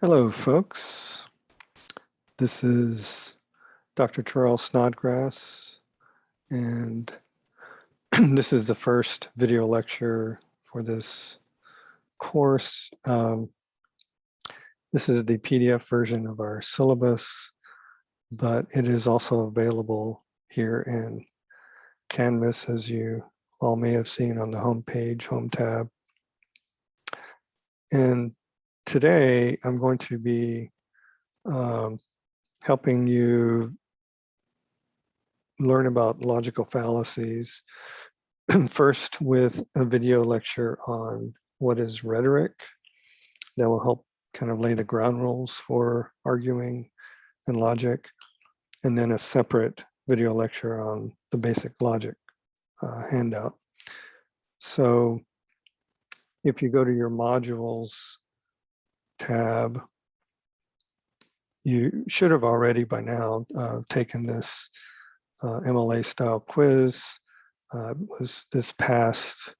Hello, folks. This is Dr. Charles Snodgrass, and this is the first video lecture for this course. This is the PDF version of our syllabus, but it is also available here in Canvas, as you all may have seen on the home page, home tab. And today I'm going to be helping you learn about logical fallacies, first with a video lecture on what is rhetoric. That will help kind of lay the ground rules for arguing and logic, and then a separate video lecture on the basic logic handout. So if you go to your modules tab, you should have already by now taken this MLA style quiz. It was this past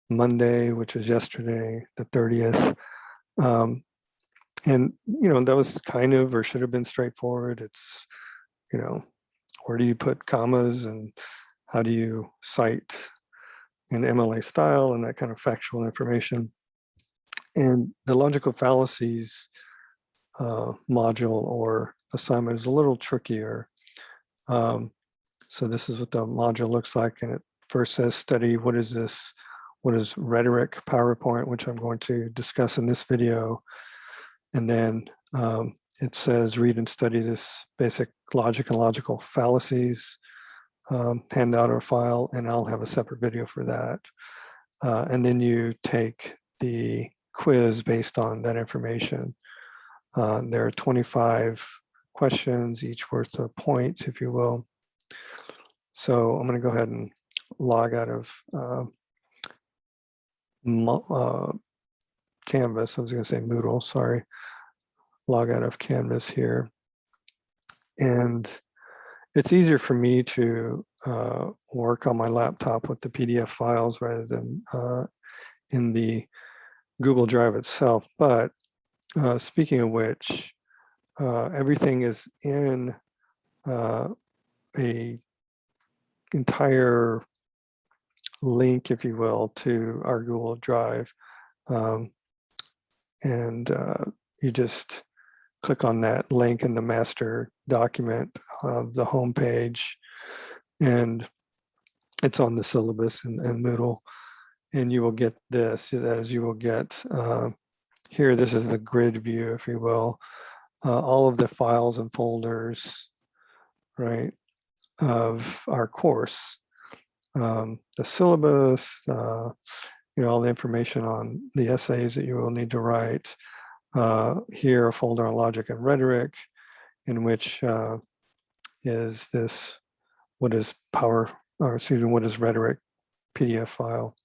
Monday, which was yesterday, the 30th. And, that was kind of, or should have been straightforward. It's, where do you put commas and how do you cite in MLA style and that kind of factual information. And the logical fallacies module or assignment is a little trickier. So this is what the module looks like. And it first says study, what is this? What is rhetoric PowerPoint, which I'm going to discuss in this video. And then it says read and study this basic logic and logical fallacies handout or file, and I'll have a separate video for that. And then you take the quiz based on that information. There are 25 questions, each worth a point, if you will. So I'm going to go ahead and log out of Canvas. I was going to say Moodle, sorry. Log out of Canvas here. And it's easier for me to work on my laptop with the PDF files rather than in the Google Drive itself. But speaking of which, everything is in a entire link, if you will, to our Google Drive. And you just click on that link in the master document of the home page, and it's on the syllabus and Moodle. And you will get this, that is, you will get here, this is the grid view, if you will, all of the files and folders, right, of our course. The syllabus, all the information on the essays that you will need to write. Here, a folder on logic and rhetoric, in which is this, what is rhetoric PDF file.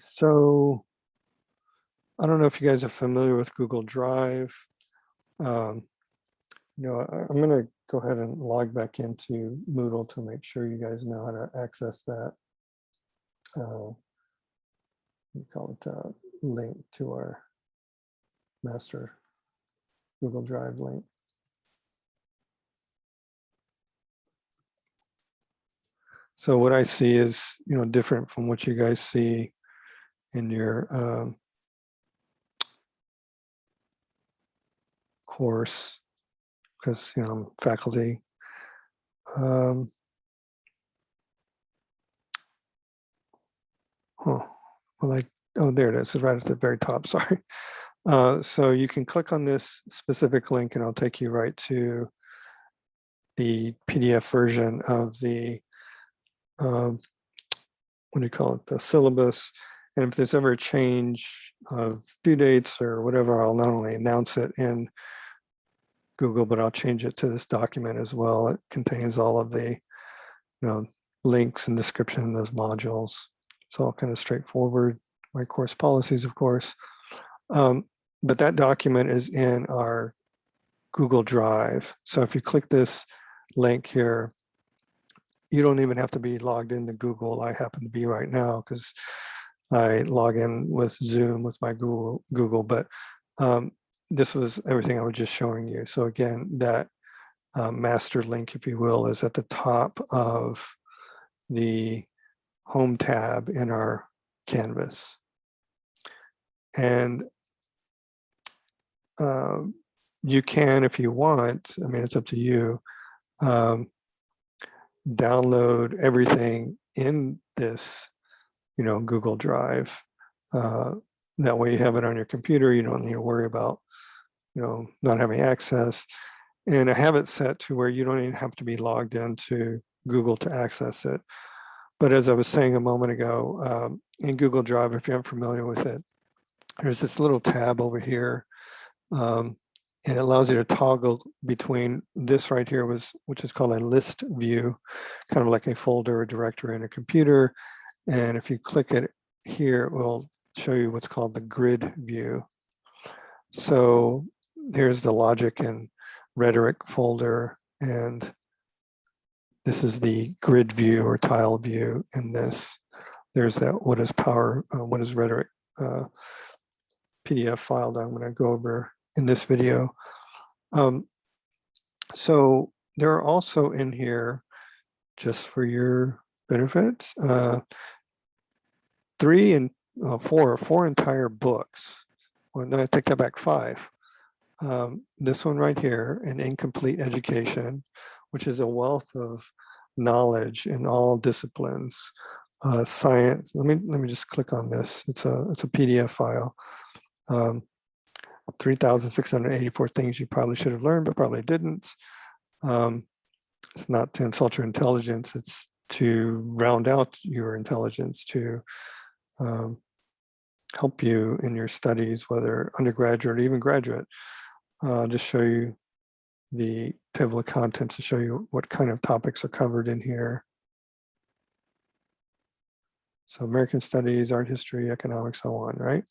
So I don't know if you guys are familiar with Google Drive. I'm going to go ahead and log back into Moodle to make sure you guys know how to access that. We call it a link to our master Google Drive link. So what I see is, different from what you guys see in your course, because, I'm faculty. Oh, there it is, it's right at the very top, sorry. So you can click on this specific link and it'll take you right to the PDF version of the, the syllabus. And if there's ever a change of due dates or whatever, I'll not only announce it in Google, but I'll change it to this document as well. It contains all of the links and description of those modules. It's all kind of straightforward. My course policies, of course. But that document is in our Google Drive. So if you click this link here, you don't even have to be logged into Google. I happen to be right now because I log in with Zoom with my Google, but this was everything I was just showing you. So again, that master link, if you will, is at the top of the home tab in our canvas. And you can, if you want, I mean, it's up to you, download everything in this, Google Drive. That way you have it on your computer. You don't need to worry about, not having access. And I have it set to where you don't even have to be logged into Google to access it. But as I was saying a moment ago, in Google Drive, if you're not familiar with it, there's this little tab over here. And it allows you to toggle between this right here, which is called a list view, kind of like a folder or directory in a computer. And if you click it here, it will show you what's called the grid view. So here's the logic and rhetoric folder, and this is the grid view or tile view in this. There's that what is rhetoric PDF file that I'm going to go over in this video. So there are also in here, just for your benefit, four entire books. Well, no, I take that back, 5. This one right here, An Incomplete Education, which is a wealth of knowledge in all disciplines. Science. Let me just click on this. It's a PDF file. 3,684 things you probably should have learned, but probably didn't. It's not to insult your intelligence. It's to round out your intelligence, to help you in your studies, whether undergraduate or even graduate. Just show you the table of contents to show you what kind of topics are covered in here. So American studies, art history, economics, so on, right?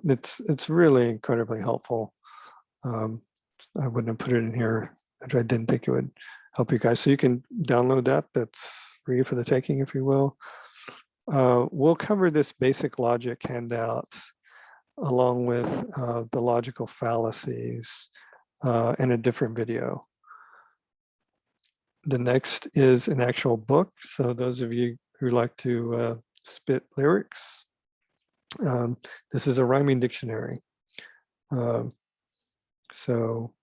It's really incredibly helpful. I wouldn't have put it in here if I didn't think it would help you guys. So you can download that. That's free for the taking, if you will. We'll cover this basic logic handout along with the logical fallacies in a different video. The next is an actual book. So those of you who like to spit lyrics, this is a rhyming dictionary. So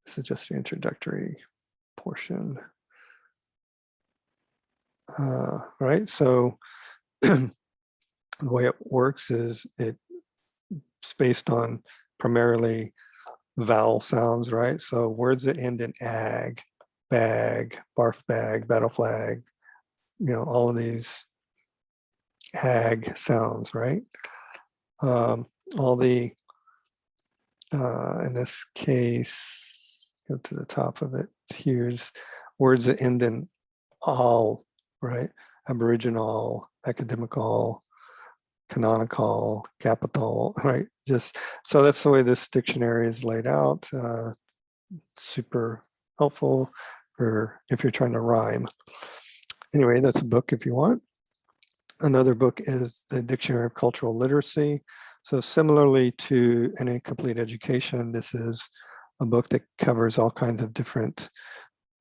this is just the introductory portion. Right, so the way it works is it's based on primarily vowel sounds, right? So words that end in ag, bag, barf bag, battle flag, all of these ag sounds, right? All the, in this case, go to the top of it, here's words that end in all, right? Aboriginal, academical, canonical, capital, right? Just so that's the way this dictionary is laid out. Super helpful for if you're trying to rhyme. Anyway, that's a book if you want. Another book is the Dictionary of Cultural Literacy. So similarly to An Incomplete Education, this is a book that covers all kinds of different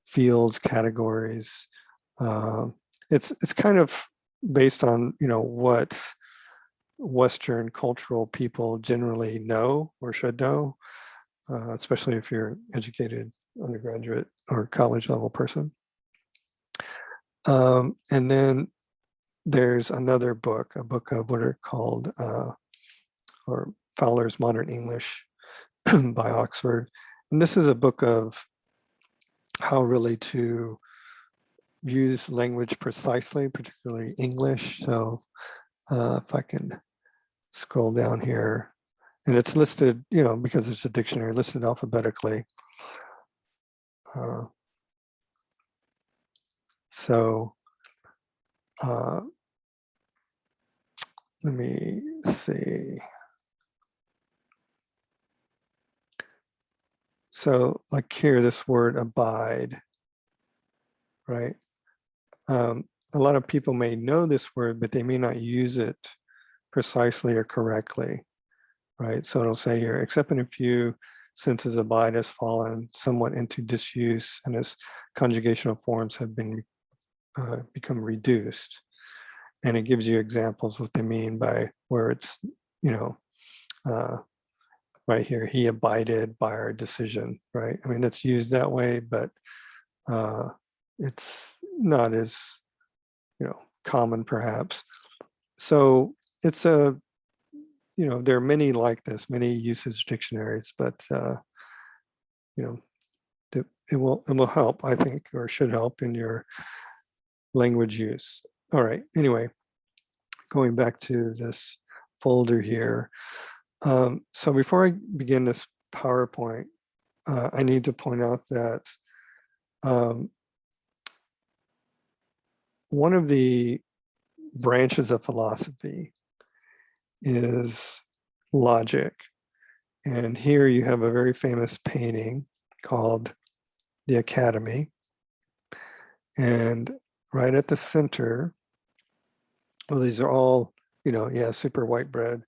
fields, categories. It's kind of based on, what Western cultural people generally know or should know, especially if you're an educated undergraduate or college level person. And then there's another book, a book of what are called, or Fowler's Modern English by Oxford. And this is a book of how really to use language precisely, particularly English. So if I can scroll down here, and it's listed, because it's a dictionary, listed alphabetically. Let me see. So like here, this word abide, right? A lot of people may know this word, but they may not use it precisely or correctly, right? So it'll say here, except in a few, since his abide has fallen somewhat into disuse and his conjugational forms have been become reduced. And it gives you examples what they mean by where it's, right here, he abided by our decision, right? I mean, that's used that way, but it's not as, common perhaps. So it's there are many like this, many usage dictionaries, but it will help, I think, or should help in your language use. All right, anyway, going back to this folder here. So before I begin this PowerPoint, I need to point out that one of the branches of philosophy is logic. And here you have a very famous painting called The Academy. And right at the center, well, these are all, super white bread,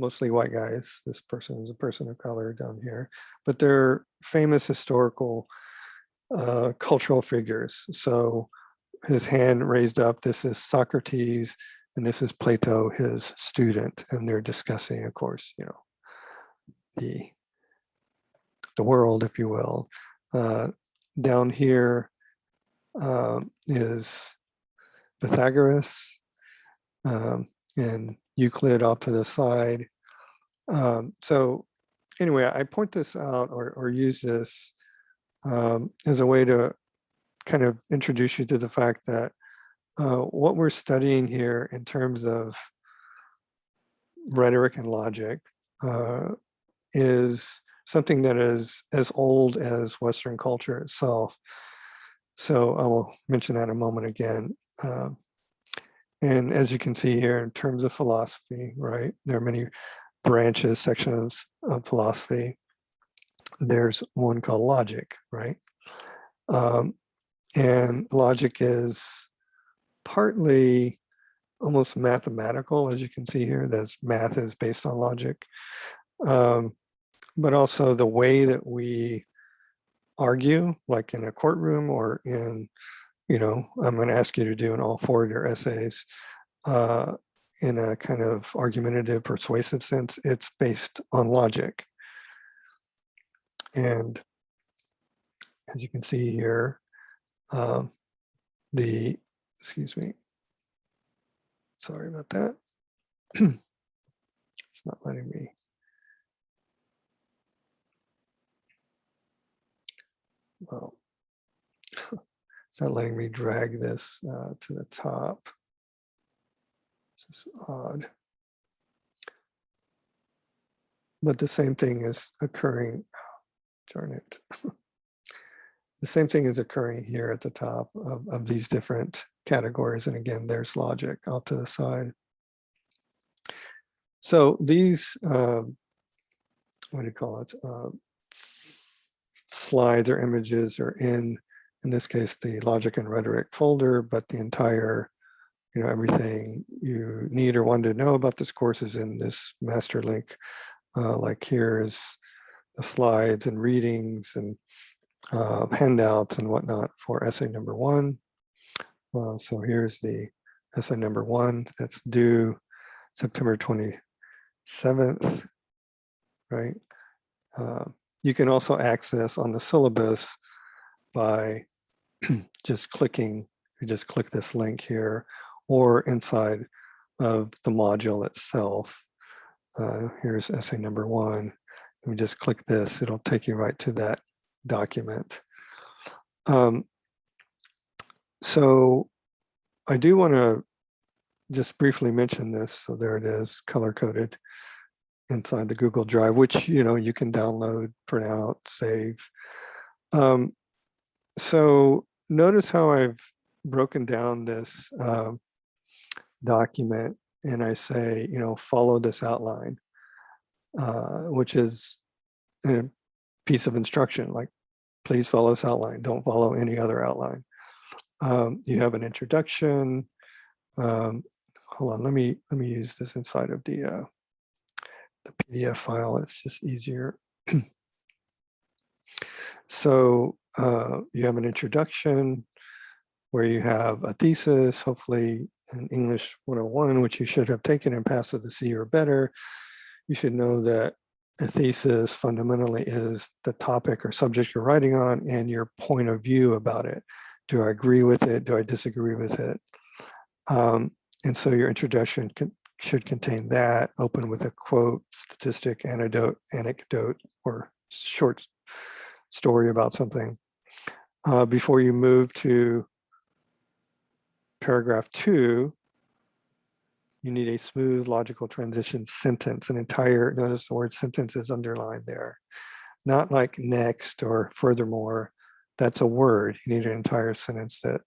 mostly white guys. This person is a person of color down here, but they're famous historical cultural figures. So his hand raised up, this is Socrates, and this is Plato, his student, and they're discussing, of course, the world, if you will. Down here is Pythagoras, and Euclid off to the side. So anyway, I point this out or use this as a way to kind of introduce you to the fact that what we're studying here in terms of rhetoric and logic is something that is as old as Western culture itself. So I will mention that in a moment again. And as you can see here, in terms of philosophy, right, there are many branches, sections of philosophy. There's one called logic, right? And logic is partly almost mathematical, as you can see here. That's math is based on logic. But also the way that we argue, like in a courtroom or in, I'm going to ask you to do in all four of your essays, in a kind of argumentative, persuasive sense, it's based on logic. And as you can see here, excuse me, sorry about that. It's not letting me. Well, it's not letting me drag this to the top. This is odd. But the same thing is occurring, darn it. The same thing is occurring here at the top of these different categories. And again, there's logic out to the side. So these, what do you call it? Slides or images are in this case, the logic and rhetoric folder, but the entire, everything you need or want to know about this course is in this master link. Like here is the slides and readings and handouts and whatnot for essay number 1. So here's the essay number 1 that's due September 27th, right? You can also access on the syllabus by just clicking, you just click this link here or inside of the module itself. Here's essay number 1. We just click this, it'll take you right to that document. So I do want to just briefly mention this. So there it is, color-coded inside the Google Drive, which you can download, print out, save. So notice how I've broken down this document, and I say, follow this outline, which is a piece of instruction, like, please follow this outline, don't follow any other outline. You have an introduction, hold on, let me use this inside of the PDF file. It's just easier. So you have an introduction where you have a thesis, hopefully in English 101, which you should have taken and passed with a C or better. You should know that a thesis fundamentally is the topic or subject you're writing on and your point of view about it. Do I agree with it? Do I disagree with it? And so your introduction should contain that, open with a quote, statistic, anecdote, or short story about something. Before you move to paragraph 2, you need a smooth logical transition sentence, an entire, notice the word sentence is underlined there. Not like next or furthermore, that's a word. You need an entire sentence that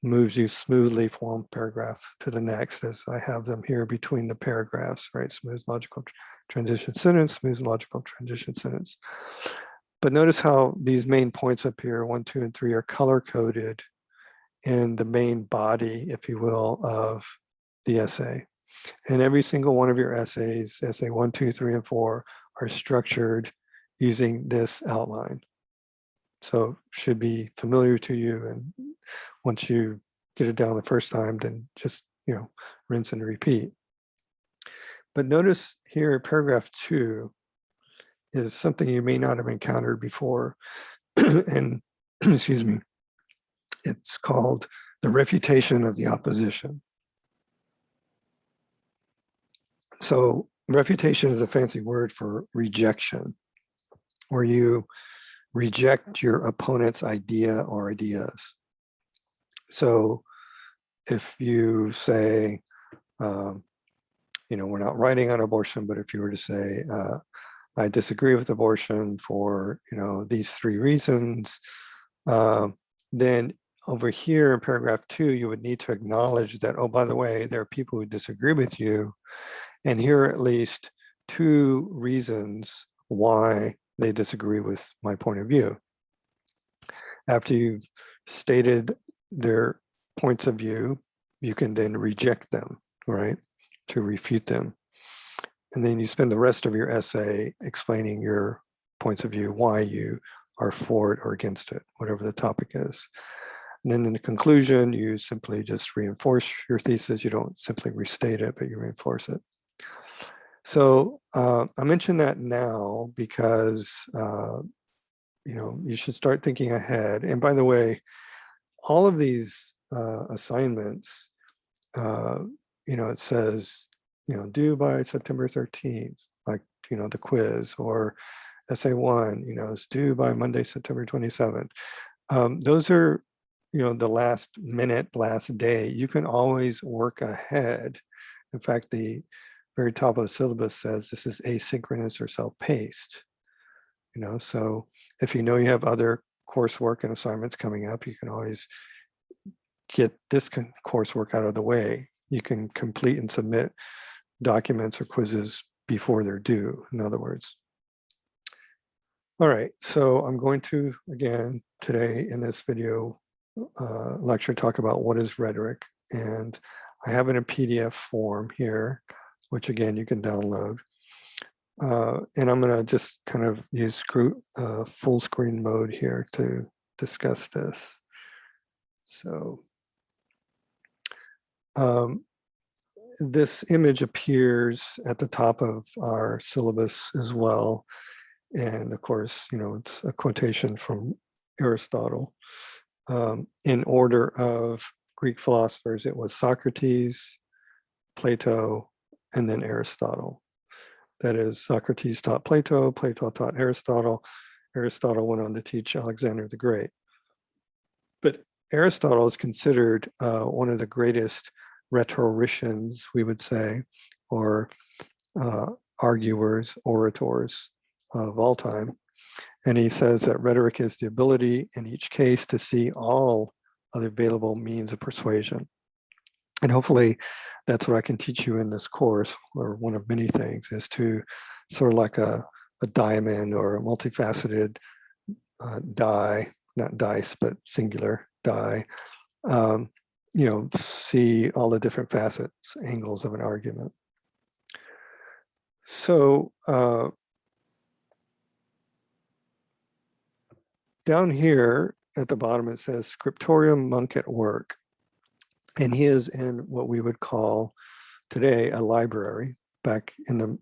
moves you smoothly from one paragraph to the next, as I have them here between the paragraphs, right? Smooth logical transition sentence, smooth logical transition sentence. But notice how these main points up here, 1, 2, and 3, are color-coded in the main body, if you will, of the essay. And every single one of your essays, essay 1, 2, 3, and 4, are structured using this outline. So should be familiar to you. And once you get it down the first time, then just, rinse and repeat. But notice here, paragraph 2 is something you may not have encountered before. And excuse me, it's called the refutation of the opposition. So refutation is a fancy word for rejection, where you reject your opponent's idea or ideas. So if you say, we're not writing on abortion, but if you were to say, I disagree with abortion for, these 3 reasons, then over here in paragraph 2, you would need to acknowledge that, oh, by the way, there are people who disagree with you. And here are at least 2 reasons why they disagree with my point of view. After you've stated their points of view, you can then reject them, right? To refute them. And then you spend the rest of your essay explaining your points of view, why you are for it or against it, whatever the topic is. And then in the conclusion, you simply just reinforce your thesis. You don't simply restate it, but you reinforce it. So I mention that now because, you should start thinking ahead. And by the way, all of these assignments, it says, due by September 13th, like, the quiz, or essay 1, it's due by Monday, September 27th. Those are, the last minute, last day. You can always work ahead. In fact, the very top of the syllabus says this is asynchronous or self-paced. So if you have other coursework and assignments coming up, you can always get this coursework out of the way. You can complete and submit documents or quizzes before they're due, in other words. All right, so I'm going to, again, today in this video lecture, talk about what is rhetoric. And I have it in a PDF form here, which again, you can download. And I'm gonna just kind of use full screen mode here to discuss this. So this image appears at the top of our syllabus as well. And of course, it's a quotation from Aristotle. In order of Greek philosophers, it was Socrates, Plato, and then Aristotle. That is, Socrates taught Plato, Plato taught Aristotle, Aristotle went on to teach Alexander the Great. But Aristotle is considered one of the greatest rhetoricians, we would say, or arguers, orators of all time. And he says that rhetoric is the ability in each case to see all of the available means of persuasion. And hopefully that's what I can teach you in this course, or one of many things, is to sort of like a diamond or a multifaceted die, not dice, but singular die, see all the different facets, angles of an argument. So down here at the bottom, it says Scriptorium, monk at work. And he is in what we would call today a library. Back in the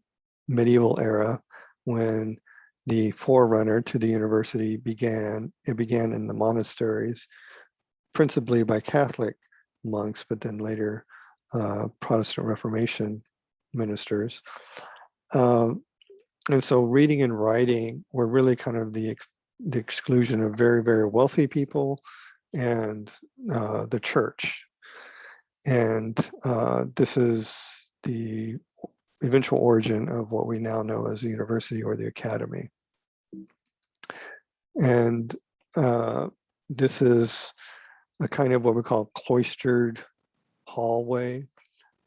medieval era, when the forerunner to the university began, it began in the monasteries, principally by Catholic monks, but then later Protestant Reformation ministers. And so reading and writing were really kind of the exclusion of very, very wealthy people and the church. And this is the eventual origin of what we now know as the university or the academy. And this is a kind of what we call cloistered hallway.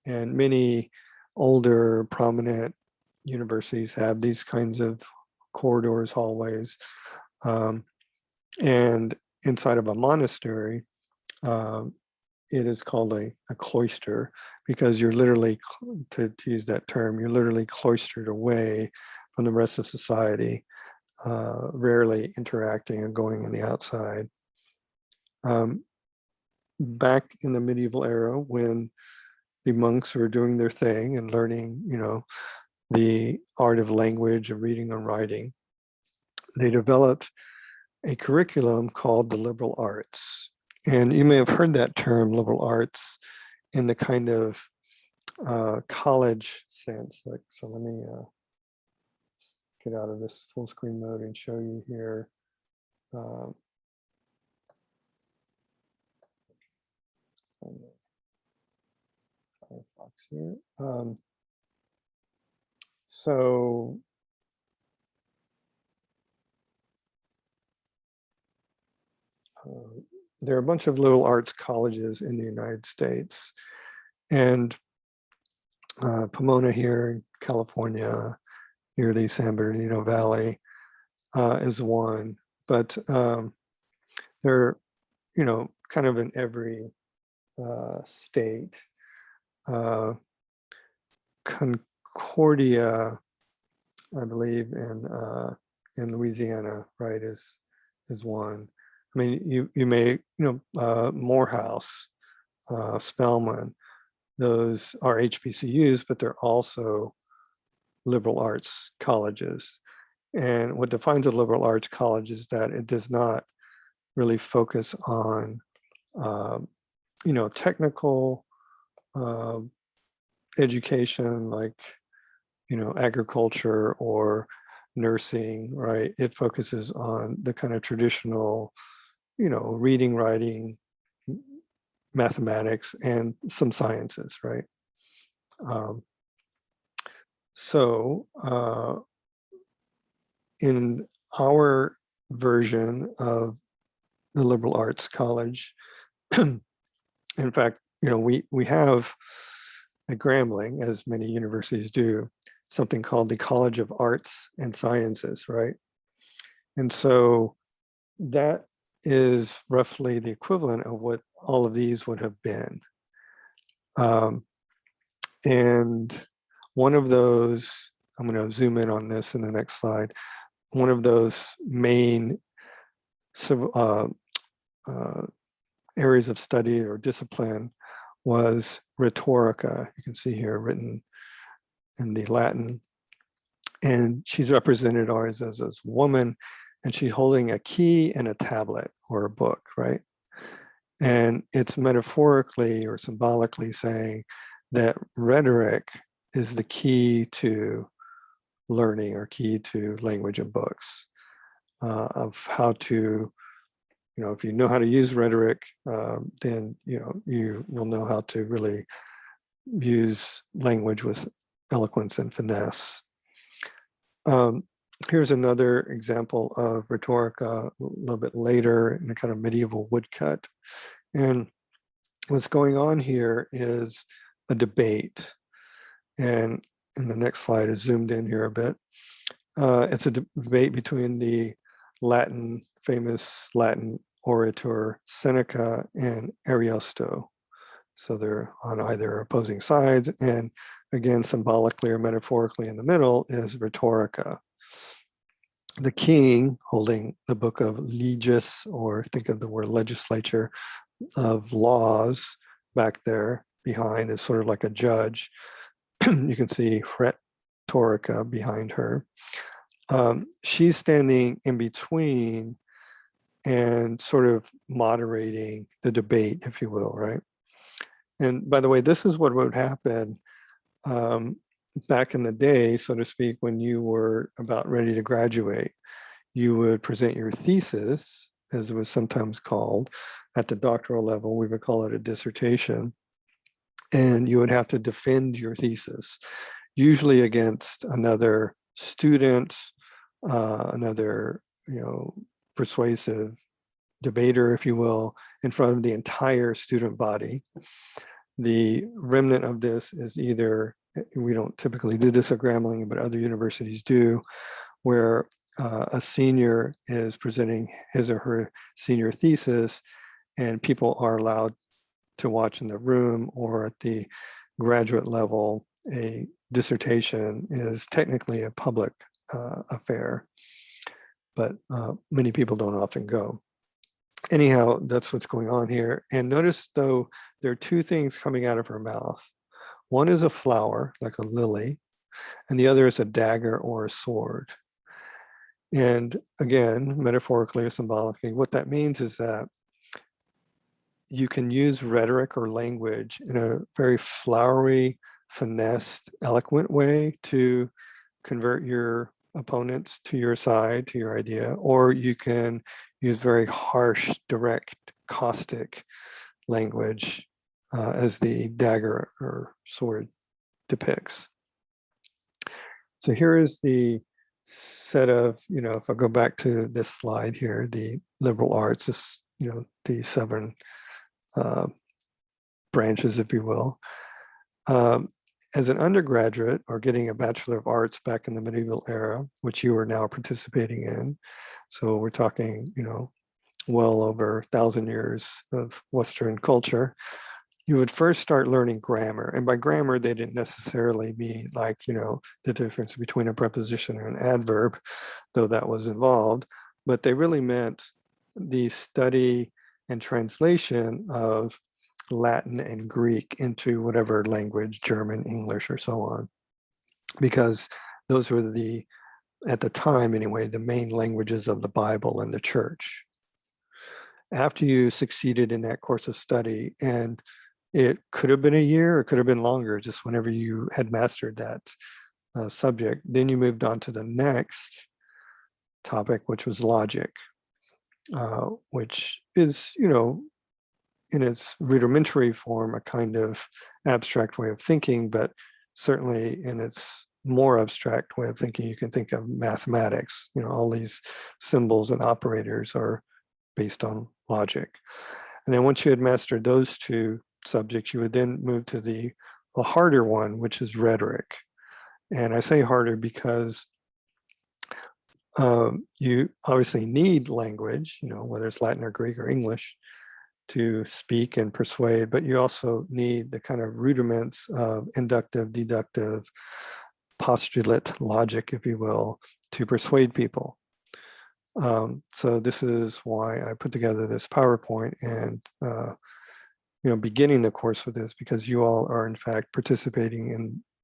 And many older prominent universities have these kinds of corridors, hallways. And inside of a monastery, it is called a cloister, because you're literally, to use that term, you're literally cloistered away from the rest of society, rarely interacting and going in the outside. Back in the medieval era, when the monks were doing their thing and learning, the art of language and reading and writing, they developed a curriculum called the liberal arts. And you may have heard that term, liberal arts, in the kind of college sense. So let me get out of this full screen mode and show you here. Firefox here. So there are a bunch of liberal arts colleges in the United States, and Pomona here in California, near the San Bernardino Valley, is one. But they're, kind of in every state. Concordia, I believe, in Louisiana, right, is one. I mean, you may, Morehouse, Spelman, those are HBCUs, but they're also liberal arts colleges. And what defines a liberal arts college is that it does not really focus on, technical education like, agriculture or nursing, right? It focuses on the kind of traditional, reading, writing, mathematics, and some sciences, right? So in our version of the liberal arts college, in fact, we have at Grambling, as many universities do, something called the College of Arts and Sciences, right? And so that is roughly the equivalent of what all of these would have been. And one of those, I'm going to zoom in on this in the next slide, one of those main areas of study or discipline was Rhetorica. You can see here written in the Latin. And she's represented ours as this woman, and she's holding a key and a tablet or a book, right? And it's metaphorically or symbolically saying that rhetoric is the key to learning or key to language and books, of how to, if you know how to use rhetoric, then, you will know how to really use language with eloquence and finesse. Here's another example of Rhetorica a little bit later in a kind of medieval woodcut. And what's going on here is a debate. And in the next slide is zoomed in here a bit. It's a debate between the famous Latin orator Seneca and Ariosto. So they're on either opposing sides. And again, symbolically or metaphorically in the middle is Rhetorica. The king holding the book of legis, or think of the word legislature, of laws back there behind is sort of like a judge. You can see Rhetorica behind her. She's standing in between and sort of moderating the debate, if you will, right? And by the way, this is what would happen back in the day, so to speak, when you were about ready to graduate. You would present your thesis, as it was sometimes called. At the doctoral level, we would call it a dissertation. And you would have to defend your thesis, usually against another student, another, persuasive debater, if you will, in front of the entire student body. The remnant of this is either, we don't typically do this at Grambling, but other universities do, where a senior is presenting his or her senior thesis, and people are allowed to watch in the room, or at the graduate level, a dissertation is technically a public affair, but many people don't often go. Anyhow, that's what's going on here. And notice, though, there are two things coming out of her mouth. One is a flower, like a lily, and the other is a dagger or a sword. And again, metaphorically or symbolically, what that means is that you can use rhetoric or language in a very flowery, finessed, eloquent way to convert your opponents to your side, to your idea, or you can use very harsh, direct, caustic language as the dagger or sword depicts. So here is the set of, if I go back to this slide here, the liberal arts, this, the 7 branches, if you will. As an undergraduate or getting a Bachelor of Arts back in the medieval era, which you are now participating in, so we're talking, well over 1,000 years of Western culture, you would first start learning grammar. And by grammar, they didn't necessarily mean like, the difference between a preposition and an adverb, though that was involved, but they really meant the study and translation of Latin and Greek into whatever language, German, English, or so on, because those were the, at the time anyway, the main languages of the Bible and the church. After you succeeded in that course of study, and it could have been a year, or it could have been longer, just whenever you had mastered that subject, then you moved on to the next topic, which was logic, which is, in its rudimentary form, a kind of abstract way of thinking, but certainly in its more abstract way of thinking, you can think of mathematics. All these symbols and operators are based on logic. And then once you had mastered those two subjects, you would then move to the harder one, which is rhetoric. And I say harder because you obviously need language, whether it's Latin or Greek or English, to speak and persuade, but you also need the kind of rudiments of inductive, deductive, postulate logic, if you will, to persuade people. So this is why I put together this PowerPoint and beginning the course with this, because you all are in fact participating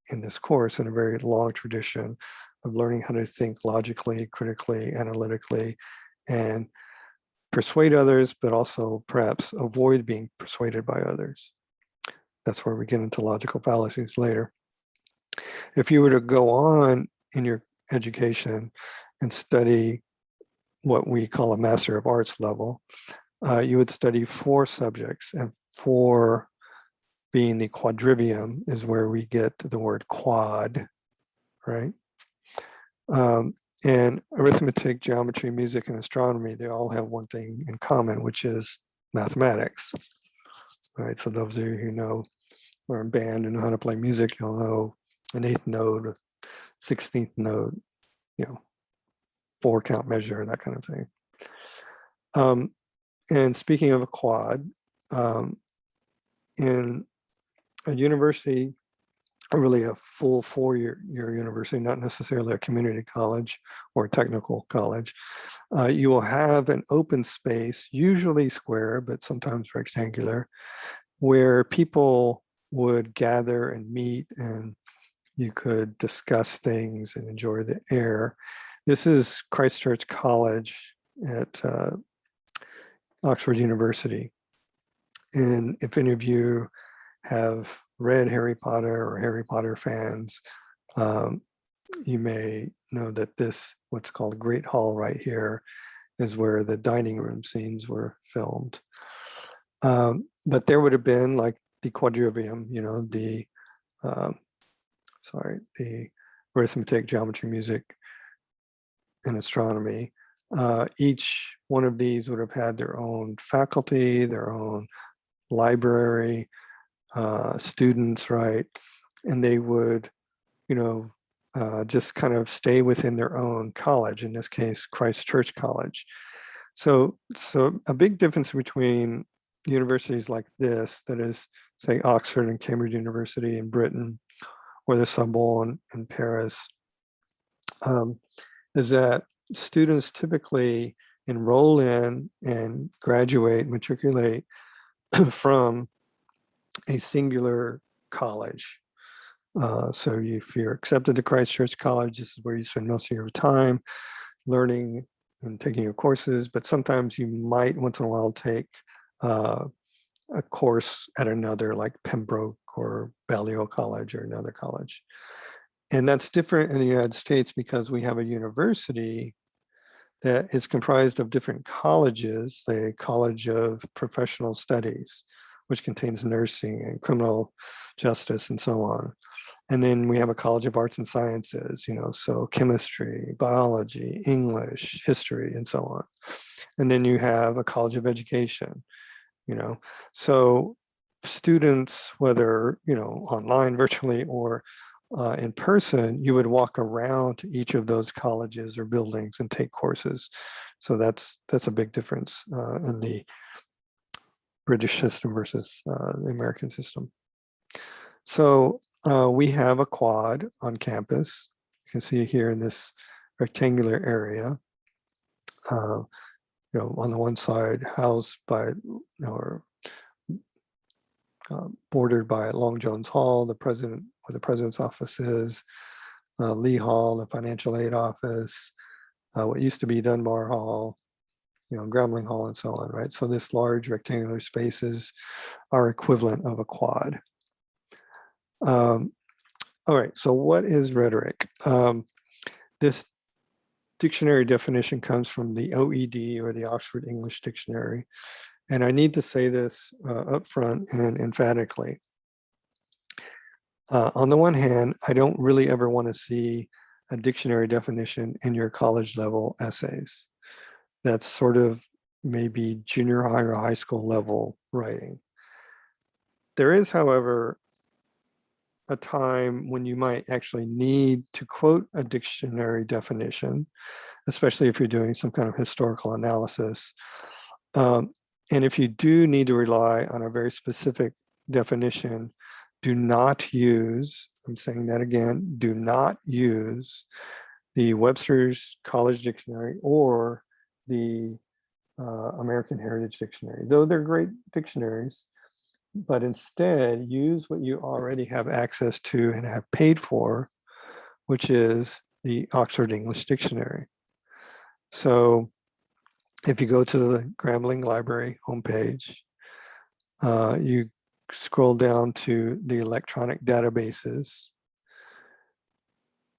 in this course in a very long tradition of learning how to think logically, critically, analytically, and persuade others, but also perhaps avoid being persuaded by others. That's where we get into logical fallacies later. If you were to go on in your education and study what we call a Master of Arts level, you would study 4 subjects, and 4 being the quadrivium is where we get the word quad, right? And arithmetic, geometry, music, and astronomy, they all have one thing in common, which is mathematics. All right, so those of you who know, are in band and know how to play music, you'll know an 8th note, a 16th note, 4-count measure, that kind of thing. And speaking of a quad, in a university, really a full four-year university, not necessarily a community college or a technical college, you will have an open space, usually square, but sometimes rectangular, where people would gather and meet, and you could discuss things and enjoy the air. This is Christ Church College at Oxford University. And if any of you have read Harry Potter or Harry Potter fans, you may know that this, what's called Great Hall right here, is where the dining room scenes were filmed. But there would have been like the quadrivium, you know, the arithmetic, geometry, music, and astronomy. Each one of these would have had their own faculty, their own library, students, right? And they would, you know, just kind of stay within their own college, in this case, Christ Church College. So a big difference between universities like this, that is, say, Oxford and Cambridge University in Britain, or the Sorbonne in Paris, is that students typically enroll in and graduate, matriculate from a singular college. So if you're accepted to Christ Church College, this is where you spend most of your time learning and taking your courses, but sometimes you might once in a while take a course at another, like Pembroke or Balliol College or another college. And that's different in the United States because we have a university that is comprised of different colleges, the College of Professional Studies, which contains nursing and criminal justice and so on. And then we have a College of Arts and Sciences, you know, so chemistry, biology, English, history, and so on. And then you have a College of Education, you know. So students, whether, you know, online, virtually, or in person, you would walk around to each of those colleges or buildings and take courses. So that's a big difference in the British system versus the American system. So we have a quad on campus. You can see here in this rectangular area. You know, on the one side, housed by, or bordered by Long Jones Hall, the president, where the president's office is, Lee Hall, the financial aid office, what used to be Dunbar Hall, you know, Grambling Hall, and so on, right? So this large rectangular space is our equivalent of a quad. All right, so what is rhetoric? This dictionary definition comes from the OED, or the Oxford English Dictionary. And I need to say this up front and emphatically. On the one hand, I don't really ever want to see a dictionary definition in your college level essays. That's sort of maybe junior high or high school level writing. There is, however, a time when you might actually need to quote a dictionary definition, especially if you're doing some kind of historical analysis. And if you do need to rely on a very specific definition, do not use, I'm saying that again, do not use the Webster's College Dictionary or the American Heritage Dictionary, though they're great dictionaries, but instead use what you already have access to and have paid for, which is the Oxford English Dictionary. So if you go to the Grambling Library homepage, you scroll down to the electronic databases.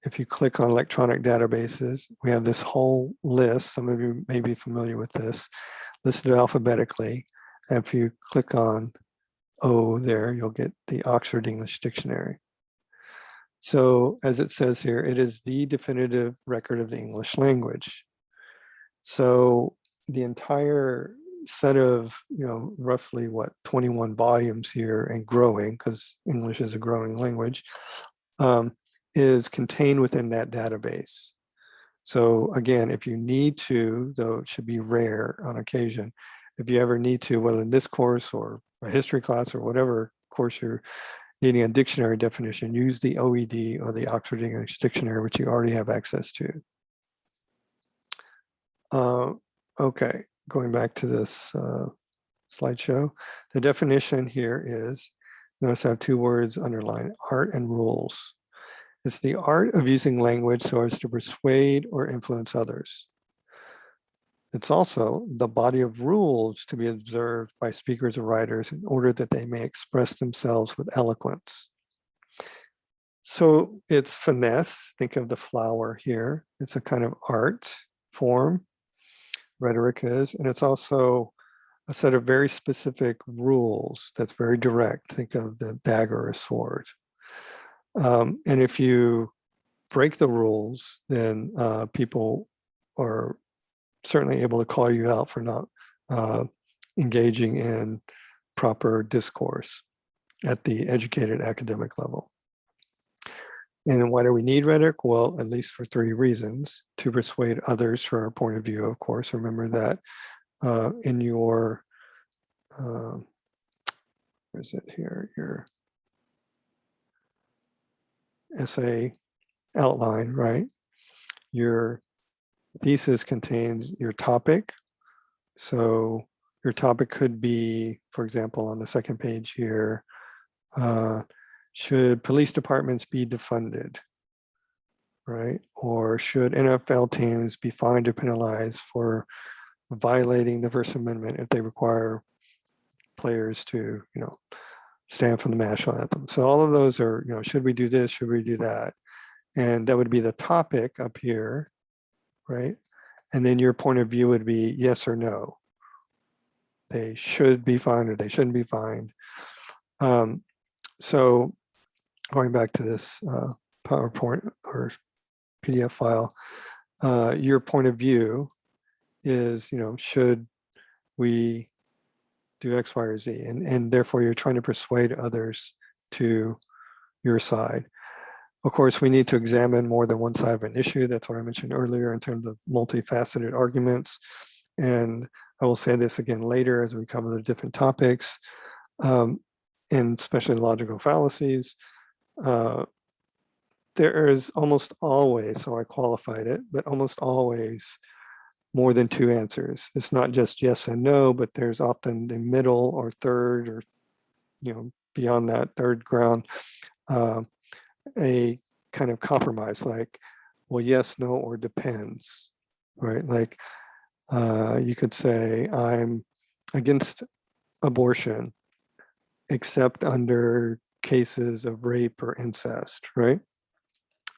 If you click on electronic databases, we have this whole list. Some of you may be familiar with this, listed alphabetically. And if you click on O there, you'll get the Oxford English Dictionary. So as it says here, it is the definitive record of the English language. So the entire set of, you know, roughly what, 21 volumes here and growing, because English is a growing language, is contained within that database. So again, if you need to, though it should be rare on occasion, if you ever need to, whether in this course or a history class or whatever course you're needing a dictionary definition, use the OED or the Oxford English Dictionary, which you already have access to. Okay, going back to this slideshow, the definition here is, notice I have two words underlined, art and rules. It's the art of using language so as to persuade or influence others. It's also the body of rules to be observed by speakers or writers in order that they may express themselves with eloquence. So it's finesse. Think of the flower here. It's a kind of art form, rhetoric is, and it's also a set of very specific rules that's very direct. Think of the dagger or sword. And if you break the rules, then people are certainly able to call you out for not engaging in proper discourse at the educated academic level. And why do we need rhetoric? Well, at least for three reasons. To persuade others for our point of view, of course. Remember that in your, where is it here? Your essay outline, right? Your thesis contains your topic. So your topic could be, for example, on the second page here, should police departments be defunded, right? Or should NFL teams be fined or penalized for violating the First Amendment if they require players to, stand for the national anthem? So all of those are, should we do this? Should we do that? And that would be the topic up here, right? And then your point of view would be yes or no. They should be fined or they shouldn't be fined. So going back to this PowerPoint or PDF file, your point of view is, should we do X, Y, or Z? And therefore you're trying to persuade others to your side. Of course, we need to examine more than one side of an issue. That's what I mentioned earlier in terms of multifaceted arguments. And I will say this again later as we cover the different topics, and especially logical fallacies. There is almost always, so I qualified it, but almost always more than two answers. It's not just yes and no, but there's often the middle or third or, beyond that third ground, a kind of compromise like, well, yes, no, or depends, right? Like you could say, I'm against abortion, except under cases of rape or incest, right?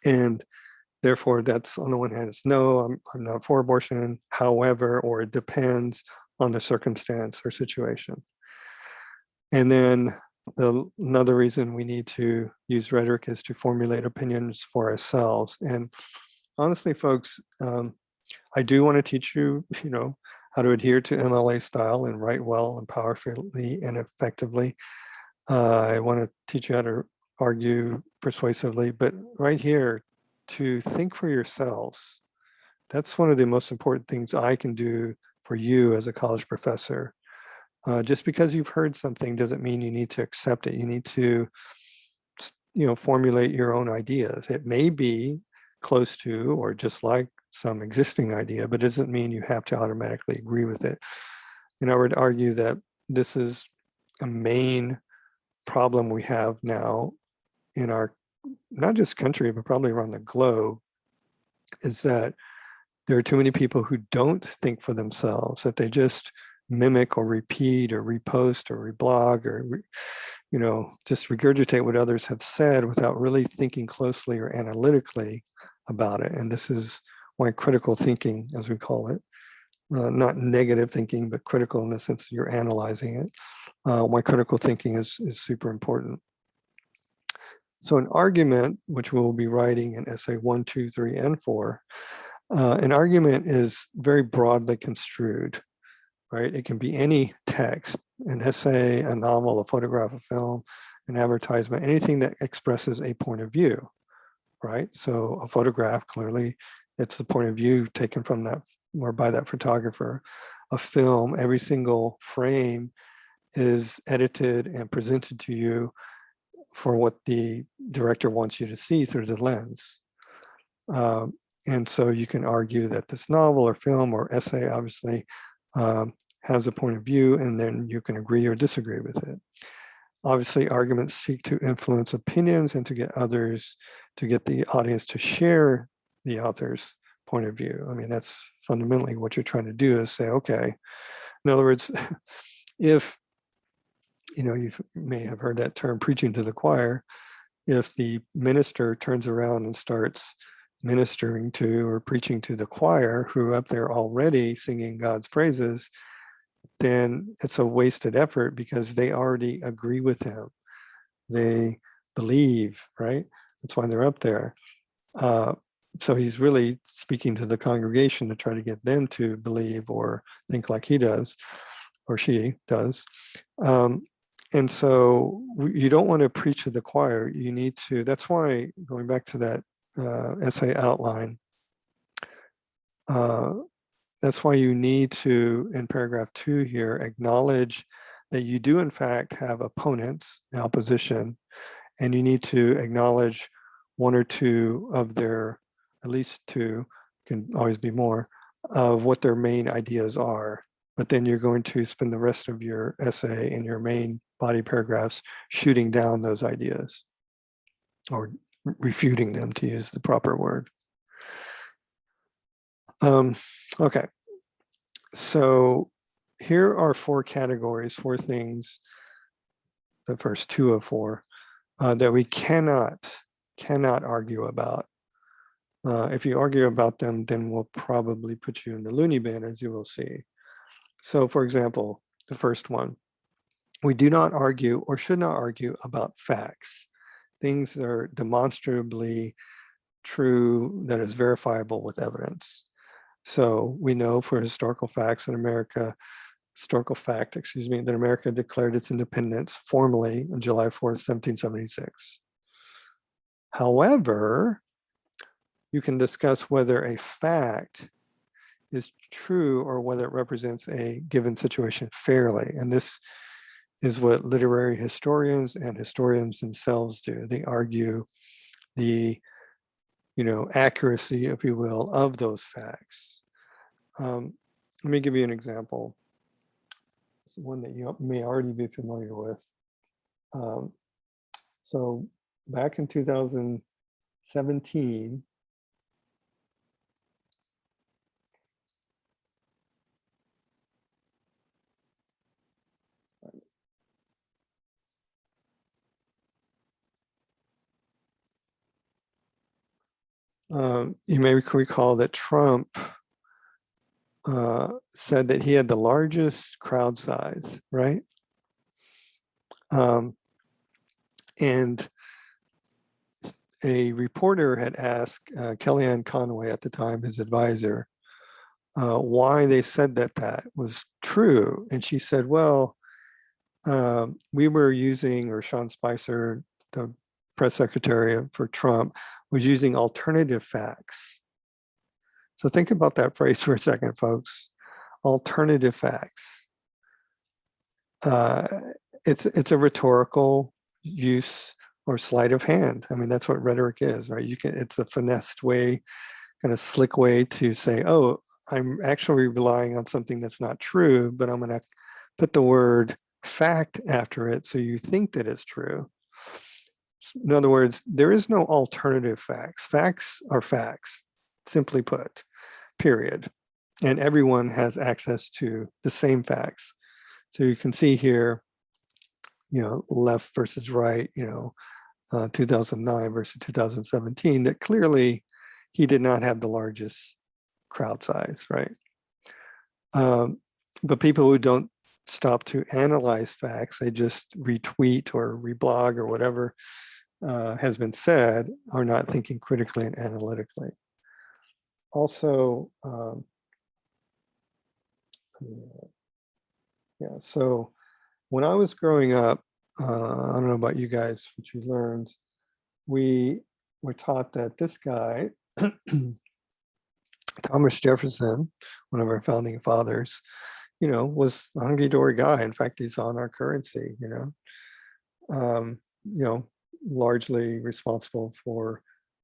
And therefore, that's on the one hand, it's no, I'm not for abortion, however, or it depends on the circumstance or situation. And then another reason we need to use rhetoric is to formulate opinions for ourselves. And honestly, folks, I do want to teach you, how to adhere to MLA style and write well and powerfully and effectively. I want to teach you how to argue persuasively, but right here, to think for yourselves. That's one of the most important things I can do for you as a college professor. Just because you've heard something doesn't mean you need to accept it. You need to, formulate your own ideas. It may be close to or just like some existing idea, but it doesn't mean you have to automatically agree with it. And I would argue that this is a main problem we have now in our, not just country, but probably around the globe, is that there are too many people who don't think for themselves, that they just mimic or repeat or repost or reblog or, just regurgitate what others have said without really thinking closely or analytically about it. And this is why critical thinking, as we call it, not negative thinking, but critical in the sense that you're analyzing it, why critical thinking is super important. So an argument, which we'll be writing in essay 1, 2, 3, and 4, an argument is very broadly construed, right? It can be any text, an essay, a novel, a photograph, a film, an advertisement, anything that expresses a point of view, right? So a photograph, clearly, it's the point of view taken from that or by that photographer. A film, every single frame is edited and presented to you for what the director wants you to see through the lens. And so you can argue that this novel or film or essay obviously has a point of view, and then you can agree or disagree with it. Obviously, arguments seek to influence opinions and to get the audience to share the author's point of view. I mean, that's fundamentally what you're trying to do, is say, okay, in other words, if, you may have heard that term, preaching to the choir, if the minister turns around and starts ministering to or preaching to the choir who are up there already singing God's praises, then it's a wasted effort because they already agree with him. They believe, right? That's why they're up there. So he's really speaking to the congregation to try to get them to believe or think like he does, or she does. And so you don't want to preach to the choir. You need to, that's why, going back to that essay outline, that's why you need to, in paragraph 2 here, acknowledge that you do in fact have opponents in opposition, and you need to acknowledge one or two of their, at least two, can always be more, of what their main ideas are. But then you're going to spend the rest of your essay in your main body paragraphs shooting down those ideas, or refuting them, to use the proper word. Okay, so here are 4 categories, 4 things, the first 2 of 4, that we cannot argue about. If you argue about them, then we'll probably put you in the loony bin, as you will see. So for example, the first one, we do not argue or should not argue about facts, things that are demonstrably true, that is verifiable with evidence. So we know for historical fact, that America declared its independence formally on July 4th, 1776. However, you can discuss whether a fact is true or whether it represents a given situation fairly. And this is what literary historians and historians themselves do. They argue the accuracy, if you will, of those facts. Let me give you an example. It's one that you may already be familiar with. So back in 2017, you may recall that Trump said that he had the largest crowd size, right? And a reporter had asked Kellyanne Conway at the time, his advisor, why they said that was true. And she said, well, we were using, or Sean Spicer, the press secretary for Trump, was using alternative facts. So think about that phrase for a second, folks. Alternative facts. It's a rhetorical use or sleight of hand. I mean, that's what rhetoric is, right? It's a finessed way, kind of slick way to say, oh, I'm actually relying on something that's not true, but I'm going to put the word fact after it so you think that it's true. In other words, there is no alternative facts. Facts are facts, simply put, period. And everyone has access to the same facts. So you can see here, left versus right, 2009 versus 2017, that clearly he did not have the largest crowd size, right? But people who don't stop to analyze facts, they just retweet or reblog or whatever has been said, are not thinking critically and analytically. Also, so when I was growing up, I don't know about you guys, what you learned, we were taught that this guy, Thomas Jefferson, one of our founding fathers, was a hunky-dory guy. In fact, he's on our currency, largely responsible for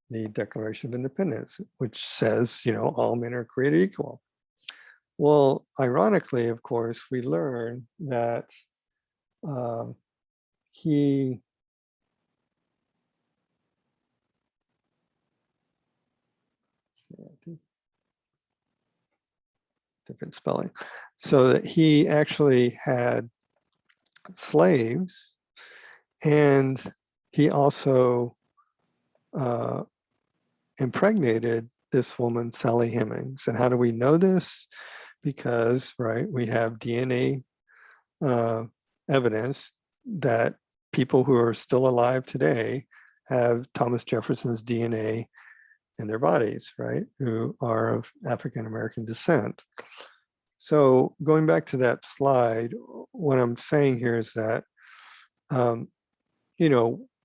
the Declaration of Independence, which says, all men are created equal. Well, ironically, of course, we learn that he different spelling, so that he actually had slaves, and he also impregnated this woman, Sally Hemings. And how do we know this? Because, right, we have DNA evidence that people who are still alive today have Thomas Jefferson's DNA in their bodies, right, who are of African American descent. So going back to that slide, what I'm saying here is that,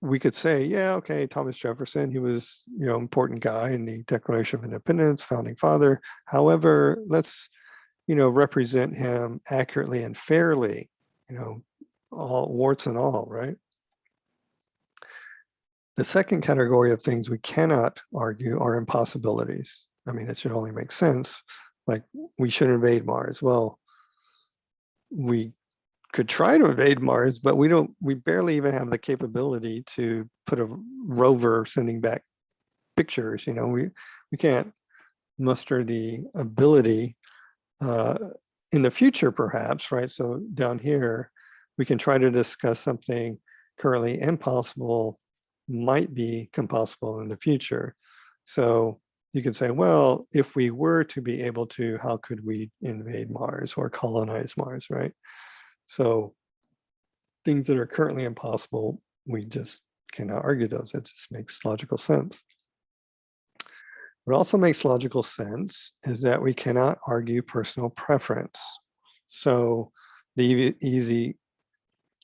we could say, yeah, okay, Thomas Jefferson, he was, important guy in the Declaration of Independence, founding father. However, let's, represent him accurately and fairly, all warts and all, right? The second category of things we cannot argue are impossibilities. I mean, it should only make sense. Like, we should invade Mars. Well, we could try to invade Mars, but we barely even have the capability to put a rover sending back pictures. We can't muster the ability in the future, perhaps, right? So down here, we can try to discuss something currently impossible might be possible in the future. So you can say, well, if we were to be able to, how could we invade Mars or colonize Mars, right? So things that are currently impossible, we just cannot argue those. It just makes logical sense. What also makes logical sense is that we cannot argue personal preference. So the easy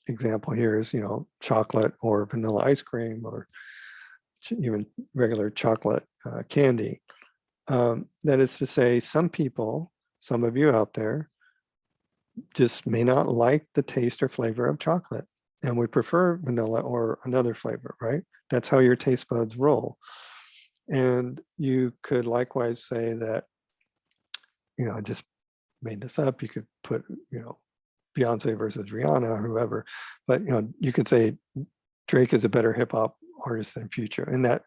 example here is, chocolate or vanilla ice cream, or even regular chocolate candy. That is to say, some people, some of you out there, just may not like the taste or flavor of chocolate and would prefer vanilla or another flavor, right? That's how your taste buds roll. And you could likewise say that, I just made this up. You could put, Beyonce versus Rihanna or whoever, but, you could say Drake is a better hip hop artist than Future. And that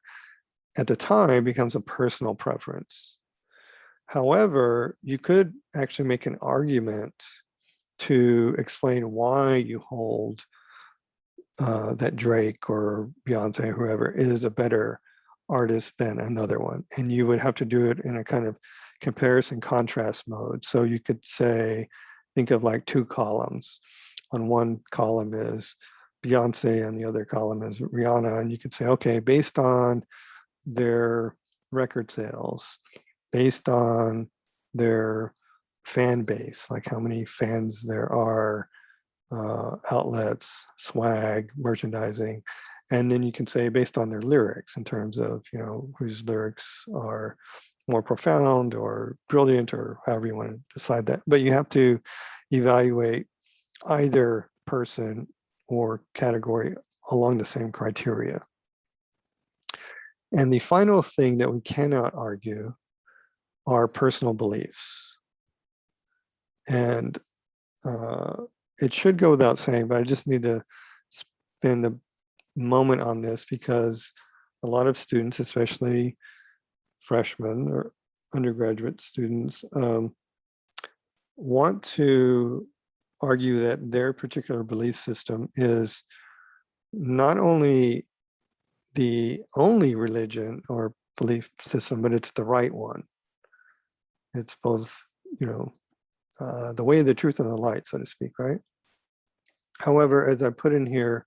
at the time becomes a personal preference. However, you could actually make an argument to explain why you hold that Drake or Beyonce or whoever is a better artist than another one. And you would have to do it in a kind of comparison contrast mode. So you could say, think of like two columns. On one column is Beyonce and the other column is Rihanna. And you could say, okay, based on their record sales, based on their fan base, like how many fans there are, outlets, swag, merchandising. And then you can say based on their lyrics in terms of, whose lyrics are more profound or brilliant, or however you want to decide that. But you have to evaluate either person or category along the same criteria. And the final thing that we cannot argue are personal beliefs. And it should go without saying, but I just need to spend a moment on this because a lot of students, especially freshmen or undergraduate students, want to argue that their particular belief system is not only the only religion or belief system, but it's the right one. It's both, the way, the truth, and the light, so to speak, right? However, as I put in here,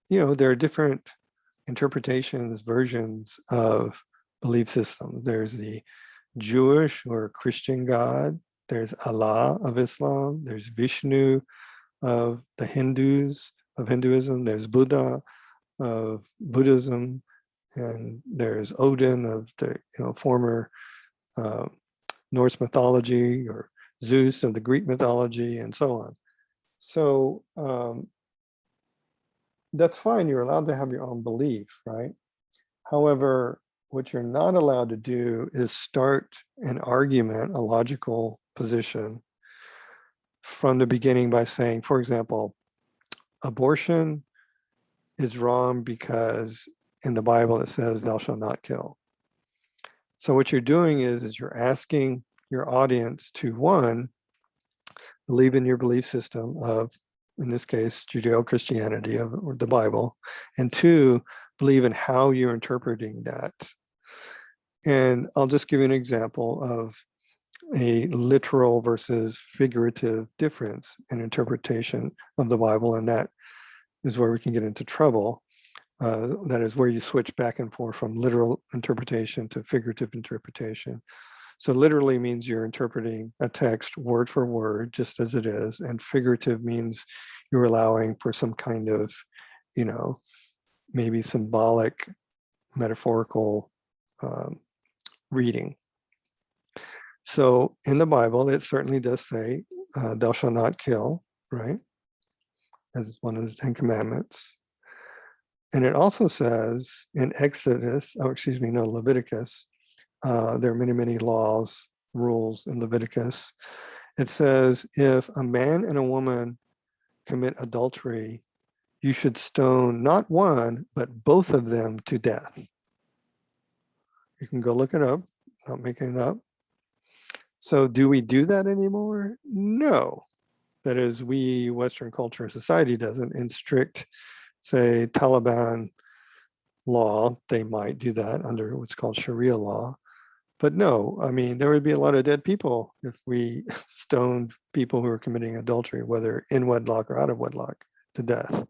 there are different interpretations, versions of belief systems. There's the Jewish or Christian God. There's Allah of Islam. There's Vishnu of the Hindus, of Hinduism. There's Buddha of Buddhism. And there's Odin of the former Norse mythology, or Zeus of the Greek mythology, and so on. So that's fine. You're allowed to have your own belief, right? However, what you're not allowed to do is start an argument, a logical position from the beginning by saying, for example, abortion is wrong because in the Bible it says thou shalt not kill. So what you're doing is you're asking your audience to, one, believe in your belief system of, in this case, Judeo-Christianity or the Bible, and two, believe in how you're interpreting that. And I'll just give you an example of a literal versus figurative difference in interpretation of the Bible, and that is where we can get into trouble. That is where you switch back and forth from literal interpretation to figurative interpretation. So literally means you're interpreting a text word for word, just as it is, and figurative means you're allowing for some kind of, maybe symbolic, metaphorical reading. So in the Bible, it certainly does say, thou shalt not kill, right? As one of the 10 commandments. And it also says in Leviticus, there are many, many laws, rules in Leviticus. It says, if a man and a woman commit adultery, you should stone not one, but both of them to death. You can go look it up, not making it up. So do we do that anymore? No. That is, we, Western culture society doesn't. In strict, say, Taliban law, they might do that under what's called Sharia law. But no, I mean, there would be a lot of dead people if we stoned people who are committing adultery, whether in wedlock or out of wedlock, to death.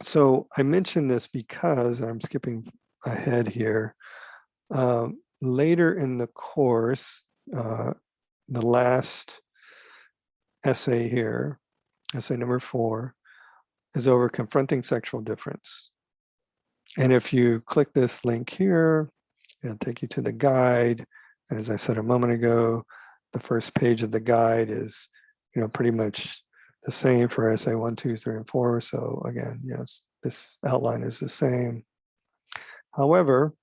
So I mention this because, and I'm skipping ahead here, later in the course, the last essay here, essay number 4, is over confronting sexual difference. And if you click this link here, it'll take you to the guide. And as I said a moment ago, the first page of the guide is, pretty much the same for essay 1, 2, 3, and 4. So again, this outline is the same. However,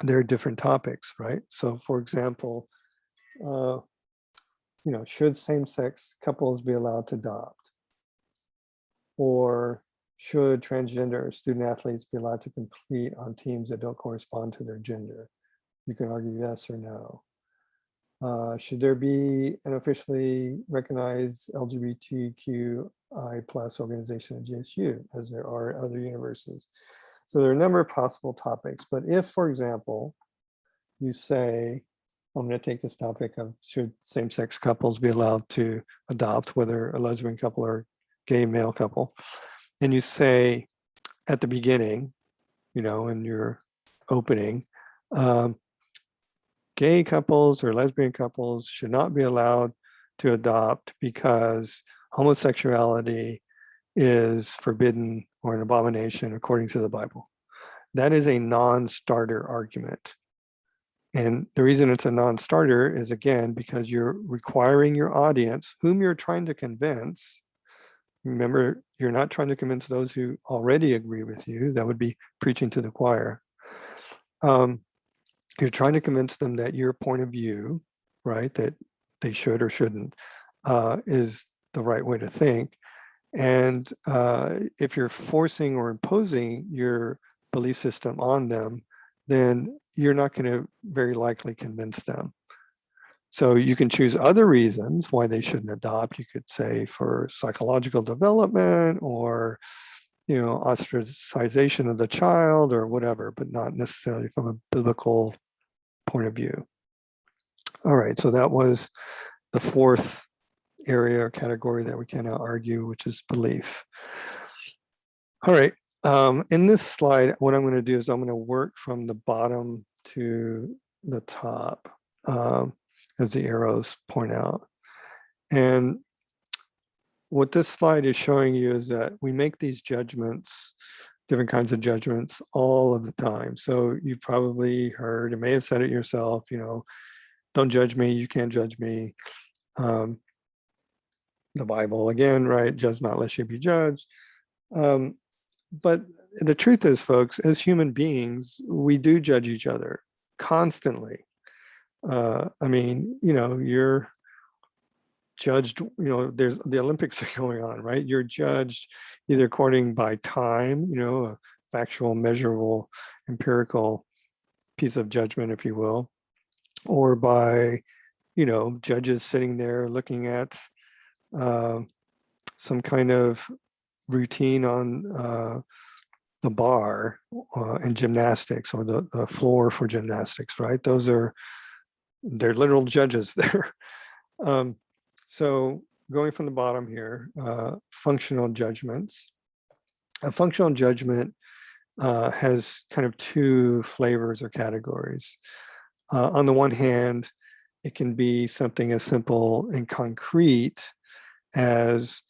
there are different topics, right? So for example, should same-sex couples be allowed to adopt? Or should transgender student athletes be allowed to compete on teams that don't correspond to their gender? You can argue yes or no. Should there be an officially recognized LGBTQI plus organization at GSU, as there are at other universities? So there are a number of possible topics, but if, for example, you say, I'm going to take this topic of should same-sex couples be allowed to adopt, whether a lesbian couple or gay male couple, and you say at the beginning, in your opening, gay couples or lesbian couples should not be allowed to adopt because homosexuality is forbidden or an abomination according to the Bible. That is a non-starter argument. And the reason it's a non-starter is, again, because you're requiring your audience, whom you're trying to convince. Remember, you're not trying to convince those who already agree with you. That would be preaching to the choir. You're trying to convince them that your point of view, right, that they should or shouldn't, is the right way to think. And if you're forcing or imposing your belief system on them, then you're not going to very likely convince them. So you can choose other reasons why they shouldn't adopt. You could say for psychological development or, ostracization of the child or whatever, but not necessarily from a biblical point of view. All right, so that was the 4th area or category that we cannot argue, which is belief. All right, in this slide, what I'm going to do is I'm going to work from the bottom to the top, as the arrows point out. And what this slide is showing you is that we make these judgments, different kinds of judgments all of the time. So you've probably heard, and may have said it yourself, don't judge me, you can't judge me. The Bible again, right? Judge not lest you be judged. But the truth is, folks, as human beings, we do judge each other constantly. I mean, you're judged, there's the Olympics are going on, right? You're judged either according by time, a factual, measurable, empirical piece of judgment, if you will, or by, judges sitting there looking at some kind of routine on the bar in gymnastics, or the floor for gymnastics, right? They're literal judges there. So going from the bottom here, functional judgments. A functional judgment has kind of two flavors or categories. On the one hand, it can be something as simple and concrete as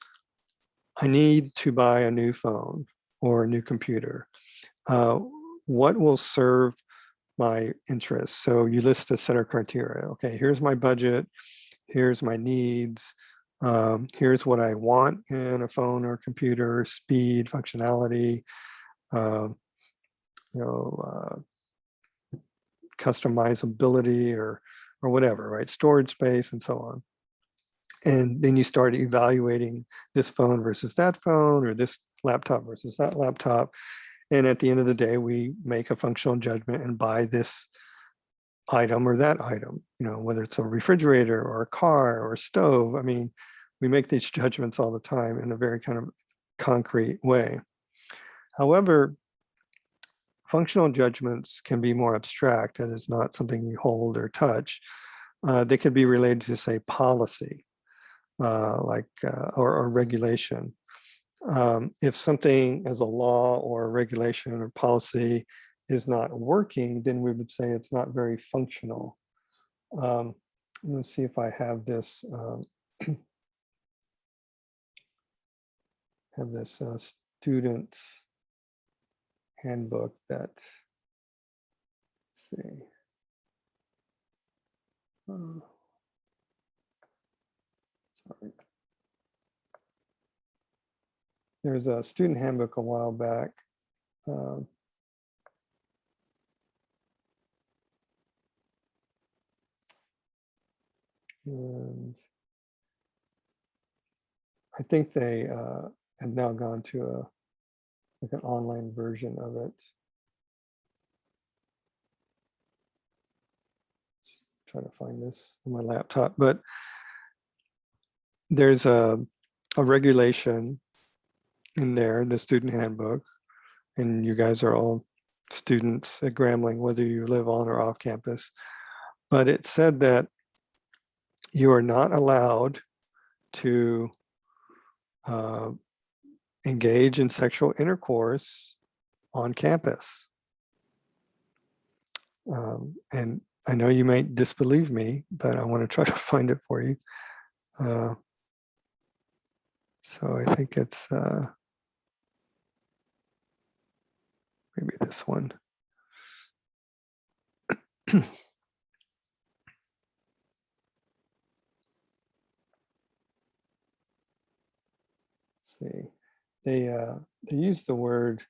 I need to buy a new phone or a new computer. What will serve my interests? So you list a set of criteria. Okay, here's my budget. Here's my needs. Here's what I want in a phone or computer: speed, functionality, customizability, or whatever, right? Storage space and so on. And then you start evaluating this phone versus that phone, or this laptop versus that laptop. And at the end of the day, we make a functional judgment and buy this item or that item, whether it's a refrigerator or a car or a stove. I mean, we make these judgments all the time in a very kind of concrete way. However, functional judgments can be more abstract. That is not something you hold or touch. They could be related to, say, policy, or regulation. If something as a law or a regulation or policy is not working, then we would say it's not very functional. Let's see if I have this student handbook that, let's see. Sorry. There was a student handbook a while back. And I think they have now gone to an online version of it. Just try to find this on my laptop, but there's a regulation in there, the student handbook, and you guys are all students at Grambling, whether you live on or off campus. But it said that you are not allowed to engage in sexual intercourse on campus. And I know you may disbelieve me, but I want to try to find it for you. So I think it's maybe this one. See, they use the word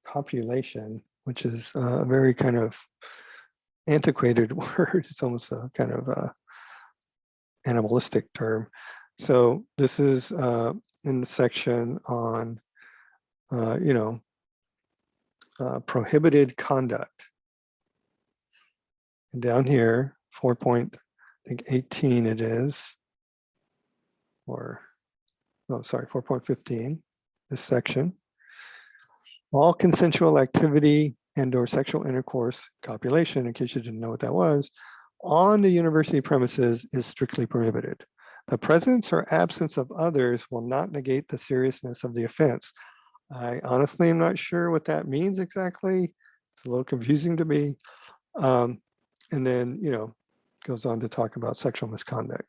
copulation, which is a very kind of antiquated word. It's almost a kind of animalistic term. So this is in the section on, prohibited conduct. And down here, 4.18 it is, or, oh, sorry, 4.15, this section. All consensual activity and or sexual intercourse, copulation, in case you didn't know what that was, on the university premises is strictly prohibited. The presence or absence of others will not negate the seriousness of the offense. I honestly am not sure what that means exactly. It's a little confusing to me. And then, goes on to talk about sexual misconduct.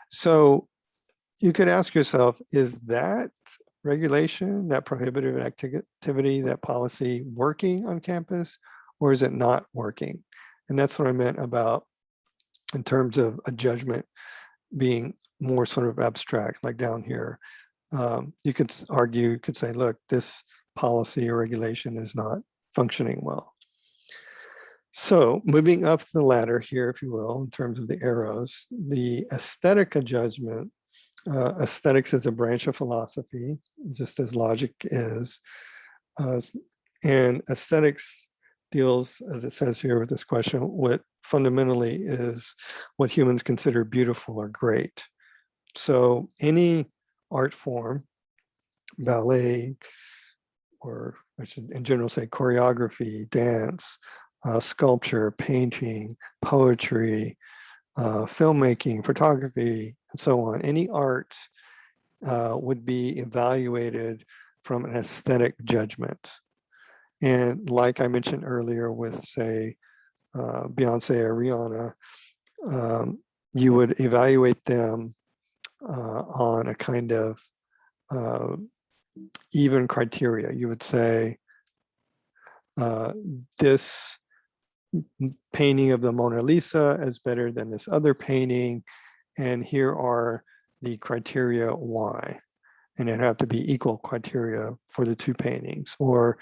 So you could ask yourself, is that regulation, that prohibited activity, that policy working on campus, or is it not working? And that's what I meant about in terms of a judgment being more sort of abstract, like down here. You could argue, you could say, look, this policy or regulation is not functioning well. So moving up the ladder here, if you will, in terms of the arrows, the aesthetic judgment, aesthetics is a branch of philosophy, just as logic is. And aesthetics deals, as it says here with this question, what fundamentally is what humans consider beautiful or great. So any art form, ballet, or I should in general say choreography, dance, sculpture, painting, poetry, filmmaking, photography, and so on. Any art would be evaluated from an aesthetic judgment. And like I mentioned earlier with, say, Beyonce or Rihanna, you would evaluate them on a kind of even criteria. You would say, this painting of the Mona Lisa is better than this other painting, and here are the criteria why. And it have to be equal criteria for the two paintings. Or,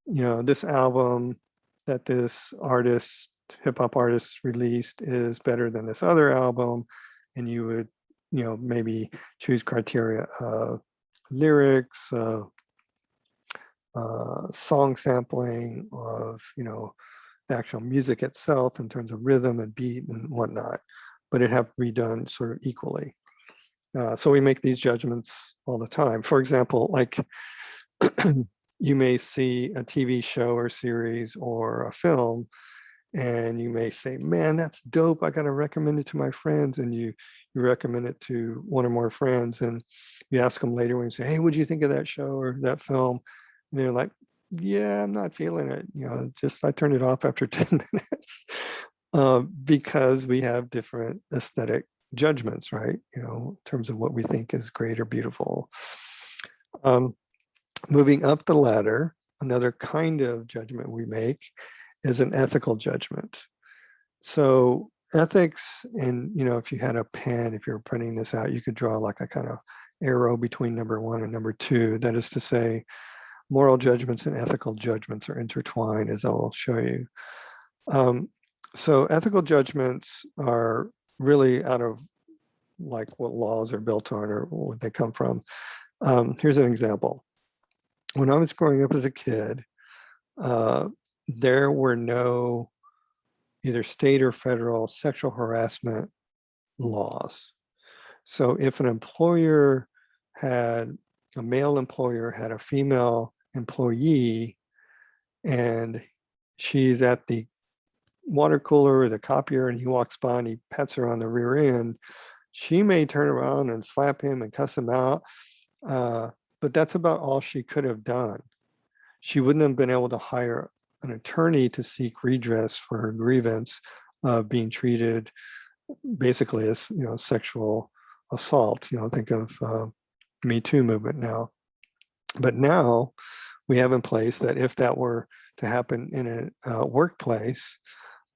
you know, this album that this artist, hip hop artist released is better than this other album, and you would, you know, maybe choose criteria of lyrics, song sampling, of, you know, the actual music itself in terms of rhythm and beat and whatnot, but it have to be done sort of equally. So we make these judgments all the time. For example, like you may see a TV show or series or a film, and you may say, man, that's dope, I gotta recommend it to my friends. And you recommend it to one or more friends, and you ask them later when you say, hey, what'd you think of that show or that film? And they're like, yeah, I'm not feeling it. You know, just I turned it off after 10 minutes. Because we have different aesthetic judgments, right? You know, in terms of what we think is great or beautiful. Moving up the ladder, another kind of judgment we make is an ethical judgment. So ethics, and, you know, if you had a pen, if you're printing this out, you could draw like a kind of arrow between number 1 and number 2. That is to say, moral judgments and ethical judgments are intertwined, as I will show you. So ethical judgments are really out of like what laws are built on or what they come from. Here's an example. When I was growing up as a kid, there were no either state or federal sexual harassment laws. So if an employer had, a male employer had a female employee, and she's at the water cooler or the copier, and he walks by and he pets her on the rear end, she may turn around and slap him and cuss him out. But that's about all she could have done. She wouldn't have been able to hire an attorney to seek redress for her grievance of being treated basically as, you know, sexual assault. You know, think of Me Too movement now. But now we have in place that if that were to happen in a workplace,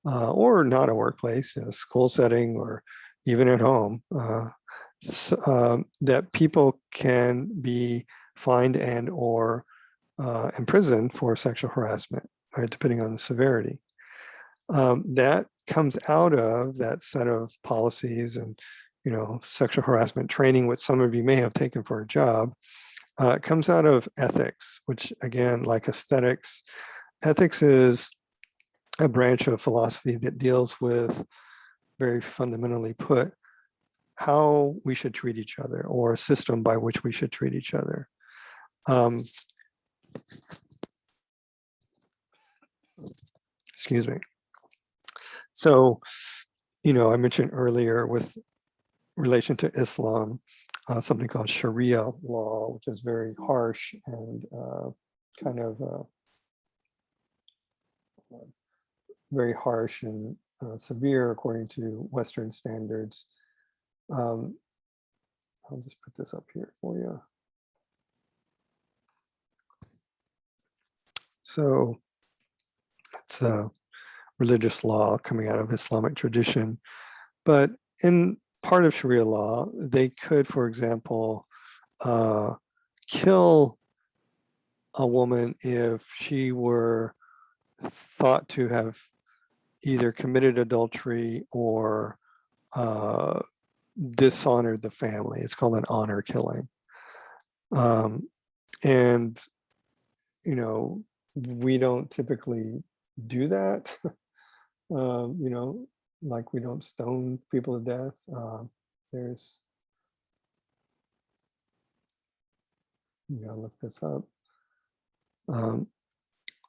or not a workplace, in a school setting, or even at home, that people can be fined and or imprisoned for sexual harassment, right, depending on the severity. That comes out of that set of policies and, you know, sexual harassment training, which some of you may have taken for a job. It comes out of ethics, which, again, like aesthetics, ethics is a branch of philosophy that deals with, very fundamentally put, how we should treat each other, or a system by which we should treat each other. Excuse me. So, you know, I mentioned earlier with relation to Islam, something called Sharia law, which is very harsh and kind of very harsh and severe according to Western standards. I'll just put this up here for you. So it's religious law coming out of Islamic tradition. But in part of Sharia law, they could, for example, kill a woman if she were thought to have either committed adultery or dishonored the family. It's called an honor killing. And, you know, we don't typically do that, you know, like we don't stone people to death. There's, you gotta look this up.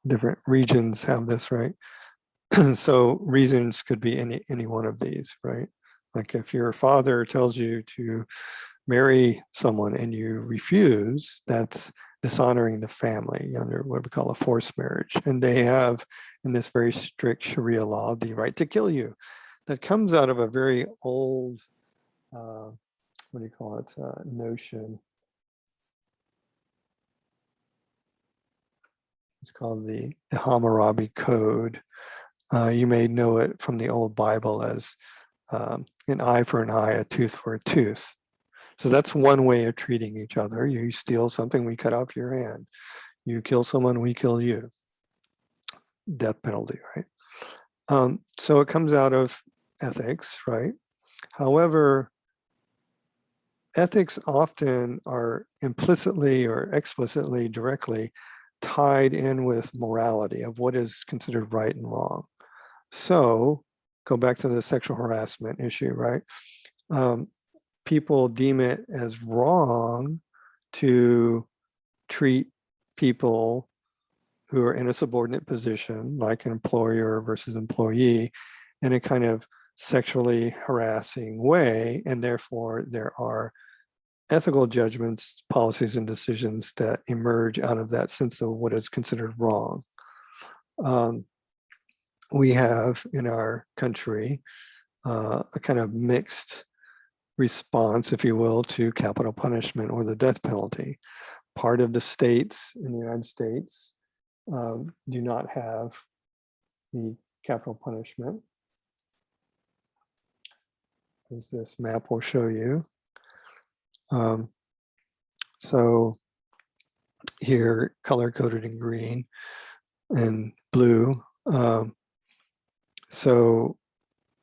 Different regions have this, right? So reasons could be any one of these, right? Like if your father tells you to marry someone and you refuse, that's dishonoring the family under what we call a forced marriage. And they have, in this very strict Sharia law, the right to kill you. That comes out of a very old, what do you call it, notion. It's called the Hammurabi Code. You may know it from the old Bible as an eye for an eye, a tooth for a tooth. So that's one way of treating each other. You steal something, we cut off your hand. You kill someone, we kill you. Death penalty, right? So it comes out of ethics, right? However, ethics often are implicitly or explicitly, directly tied in with morality of what is considered right and wrong. So go back to the sexual harassment issue, right? People deem it as wrong to treat people who are in a subordinate position, like an employer versus employee, in a kind of sexually harassing way. And therefore, there are ethical judgments, policies, and decisions that emerge out of that sense of what is considered wrong. We have in our country a kind of mixed response, if you will, to capital punishment or the death penalty. Part of the states in the United States do not have the capital punishment, as this map will show you. So here, color-coded in green and blue. So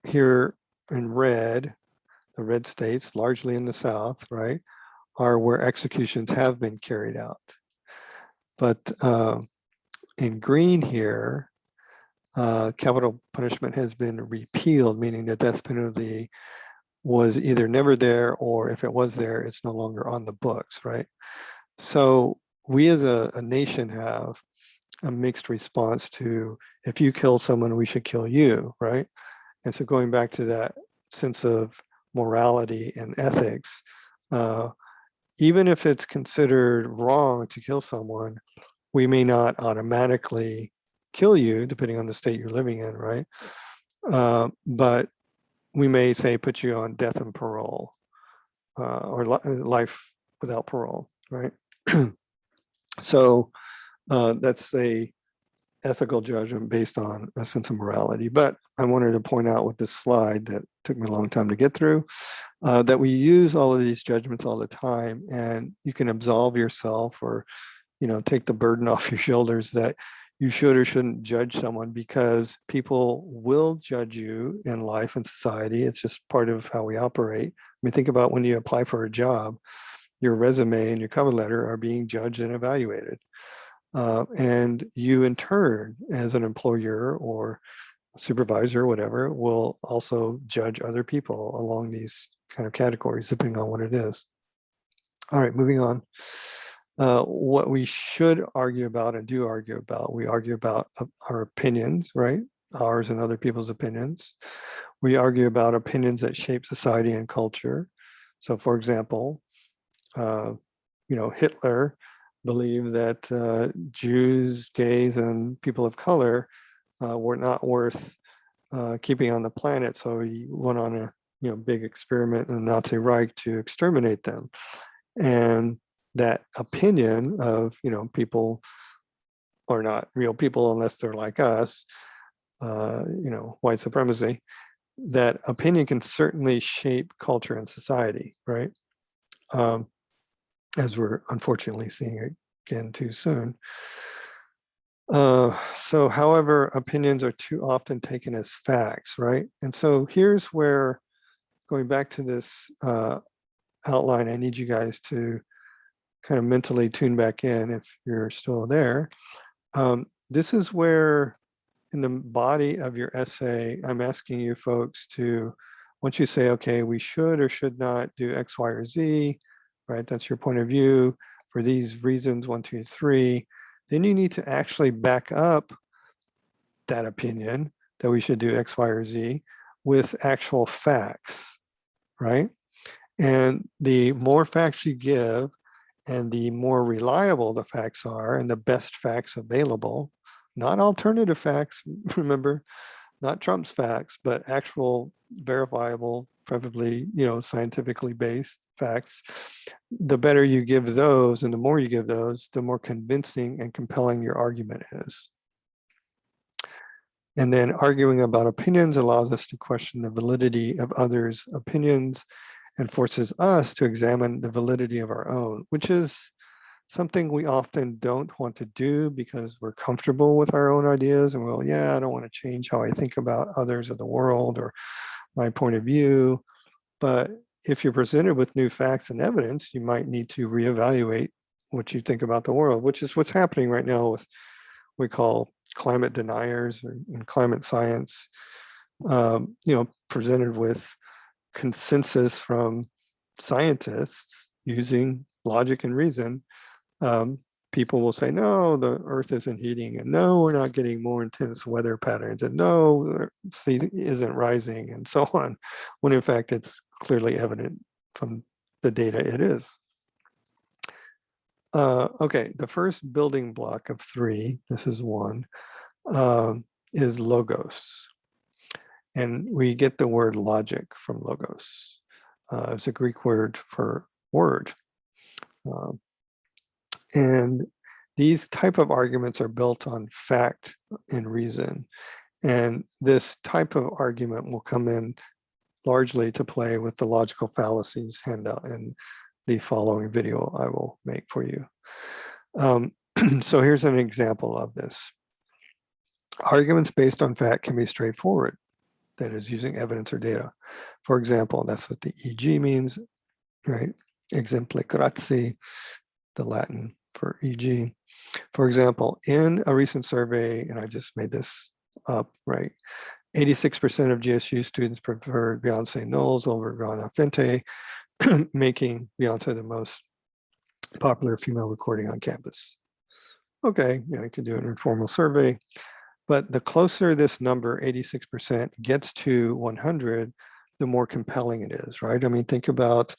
here in red, the red states, largely in the South, right, are where executions have been carried out. But in green here, capital punishment has been repealed, meaning the death penalty was either never there, or if it was there, it's no longer on the books, right? So we as a nation have a mixed response to, if you kill someone, we should kill you, right? And so going back to that sense of morality and ethics, even if it's considered wrong to kill someone, we may not automatically kill you, depending on the state you're living in, right? But we may say put you on death and parole, or life without parole, right? So that's a ethical judgment based on a sense of morality. But I wanted to point out with this slide that took me a long time to get through, that we use all of these judgments all the time, and you can absolve yourself or, you know, take the burden off your shoulders that you should or shouldn't judge someone, because people will judge you in life and society. It's just part of how we operate. I mean, think about when you apply for a job, your resume and your cover letter are being judged and evaluated. And you in turn, as an employer or supervisor or whatever, will also judge other people along these kind of categories, depending on what it is. All right, moving on. What we should argue about and do argue about, we argue about our opinions, right? Ours and other people's opinions. We argue about opinions that shape society and culture. So for example, you know, Hitler believed that Jews, gays, and people of color were not worth keeping on the planet. So he went on a big experiment in the Nazi Reich to exterminate them. And that opinion of people are not real people unless they're like us white supremacy, that opinion can certainly shape culture and society, right? As we're unfortunately seeing again too soon. So, however, opinions are too often taken as facts, right? And so here's where, going back to this outline, I need you guys to kind of mentally tune back in if you're still there. This is where, in the body of your essay, I'm asking you folks to, once you say, okay, we should or should not do X, Y, or Z, right? That's your point of view for these reasons, 1, 2, 3. Then you need to actually back up that opinion that we should do X, Y, or Z with actual facts, right? And the more facts you give and the more reliable the facts are and the best facts available, not alternative facts, remember, not Trump's facts, but actual verifiable, preferably, scientifically based facts, the better you give those and the more you give those, the more convincing and compelling your argument is. And then arguing about opinions allows us to question the validity of others' opinions and forces us to examine the validity of our own, which is something we often don't want to do because we're comfortable with our own ideas and well, yeah, I don't want to change how I think about others of the world or my point of view. But if you're presented with new facts and evidence, you might need to reevaluate what you think about the world, which is what's happening right now with what we call climate deniers or in climate science, presented with consensus from scientists using logic and reason. People will say, no, the earth isn't heating, and no, we're not getting more intense weather patterns, and no, the sea isn't rising, and so on, when in fact it's clearly evident from the data it is. Okay, the first building block of 3, this is 1, is logos. And we get the word logic from logos. It's a Greek word for word. And these type of arguments are built on fact and reason. And this type of argument will come in largely to play with the logical fallacies handout in the following video I will make for you. So here's an example of this. Arguments based on fact can be straightforward, that is using evidence or data. For example, that's what the EG means, right? Exemplificatie, the Latin for EG. For example, in a recent survey, and I just made this up, right? 86% of GSU students preferred Beyonce Knowles over Rihanna Fenty, making Beyonce the most popular female recording on campus. Okay, you can do an informal survey, but the closer this number, 86%, gets to 100, the more compelling it is, right? I mean, think about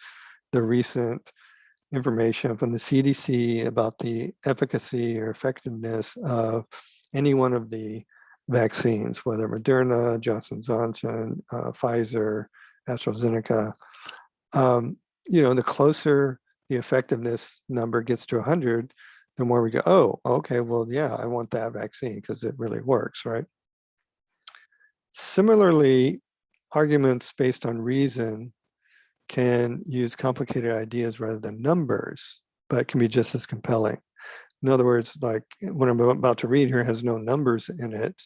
the recent information from the CDC about the efficacy or effectiveness of any one of the vaccines, whether Moderna, Johnson & Johnson, Pfizer, AstraZeneca. The closer the effectiveness number gets to 100, the more we go, oh, okay, well, yeah, I want that vaccine because it really works, right? Similarly, arguments based on reason can use complicated ideas rather than numbers, but can be just as compelling. In other words, like what I'm about to read here has no numbers in it,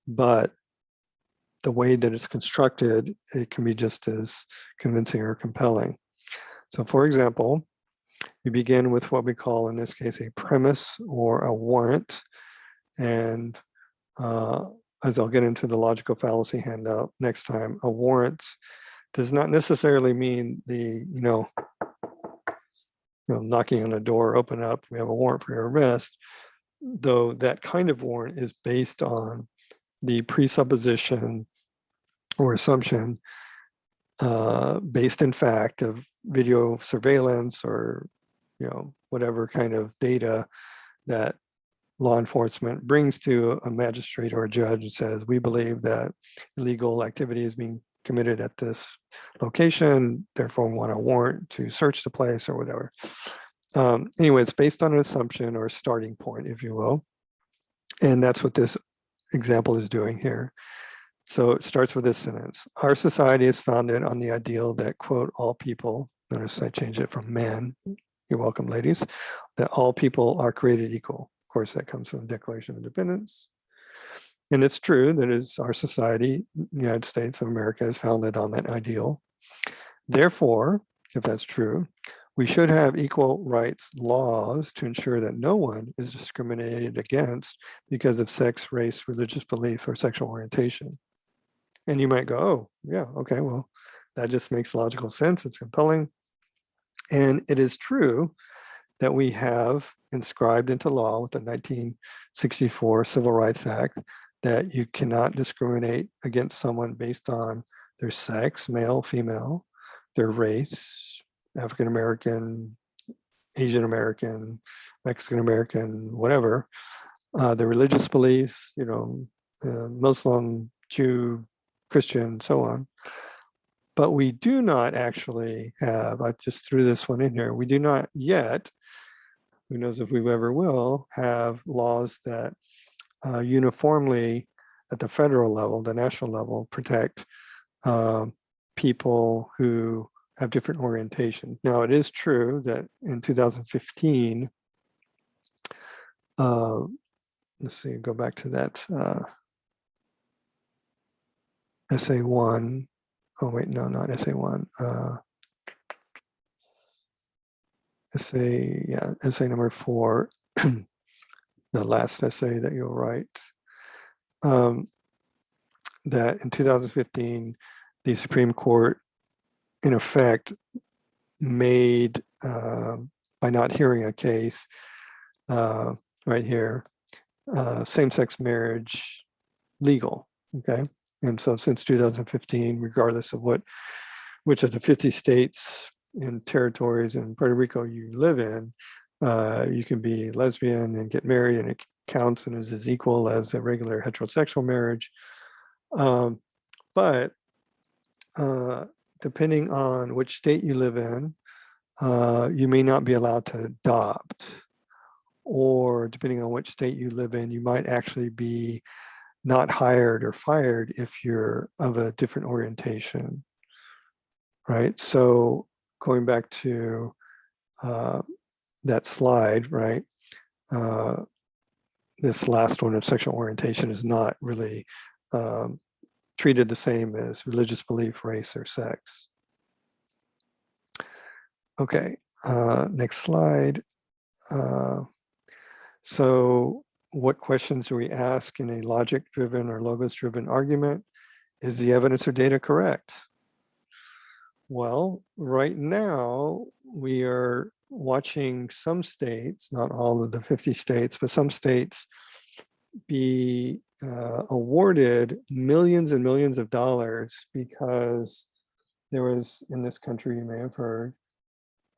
but the way that it's constructed, it can be just as convincing or compelling. So for example, we begin with what we call, in this case, a premise or a warrant. And as I'll get into the logical fallacy handout next time, a warrant does not necessarily mean the, knocking on a door, open up, we have a warrant for your arrest, though that kind of warrant is based on the presupposition or assumption based in fact of video surveillance or whatever kind of data that law enforcement brings to a magistrate or a judge and says, we believe that illegal activity is being committed at this location, therefore we want a warrant to search the place or whatever. Anyway, it's based on an assumption or a starting point, if you will. And that's what this example is doing here. So it starts with this sentence. Our society is founded on the ideal that, quote, all people, notice I changed it from man, you're welcome, ladies, that all people are created equal. Of course, that comes from the Declaration of Independence. And it's true that is our society, the United States of America, is founded on that ideal. Therefore, if that's true, we should have equal rights laws to ensure that no one is discriminated against because of sex, race, religious belief, or sexual orientation. And you might go, oh, yeah, okay, well, that just makes logical sense. It's compelling. And it is true that we have inscribed into law with the 1964 Civil Rights Act that you cannot discriminate against someone based on their sex, male, female, their race, African American, Asian American, Mexican American, whatever, their religious beliefs, Muslim, Jew, Christian, so on. But we do not actually have, I just threw this one in here, we do not yet, who knows if we ever will, have laws that uniformly at the federal level, the national level, protect people who have different orientation. Now, it is true that in 2015, let's see, go back to that essay one. Oh, wait, no, not essay one. Essay number 4, the last essay that you'll write, that in 2015, the Supreme Court, in effect, made, by not hearing a case, right here, same-sex marriage legal, okay? And so since 2015, regardless of which of the 50 states and territories in Puerto Rico you live in, you can be lesbian and get married, and it counts and is as equal as a regular heterosexual marriage. But depending on which state you live in, you may not be allowed to adopt, or depending on which state you live in, you might actually be not hired or fired if you're of a different orientation, right? So going back to that slide, right? This last one of sexual orientation is not really treated the same as religious belief, race, or sex. Okay, next slide. So what questions do we ask in a logic-driven or logos-driven argument? Is the evidence or data correct? Well, right now we are watching some states, not all of the 50 states, but some states be awarded millions and millions of dollars because there was, in this country, you may have heard,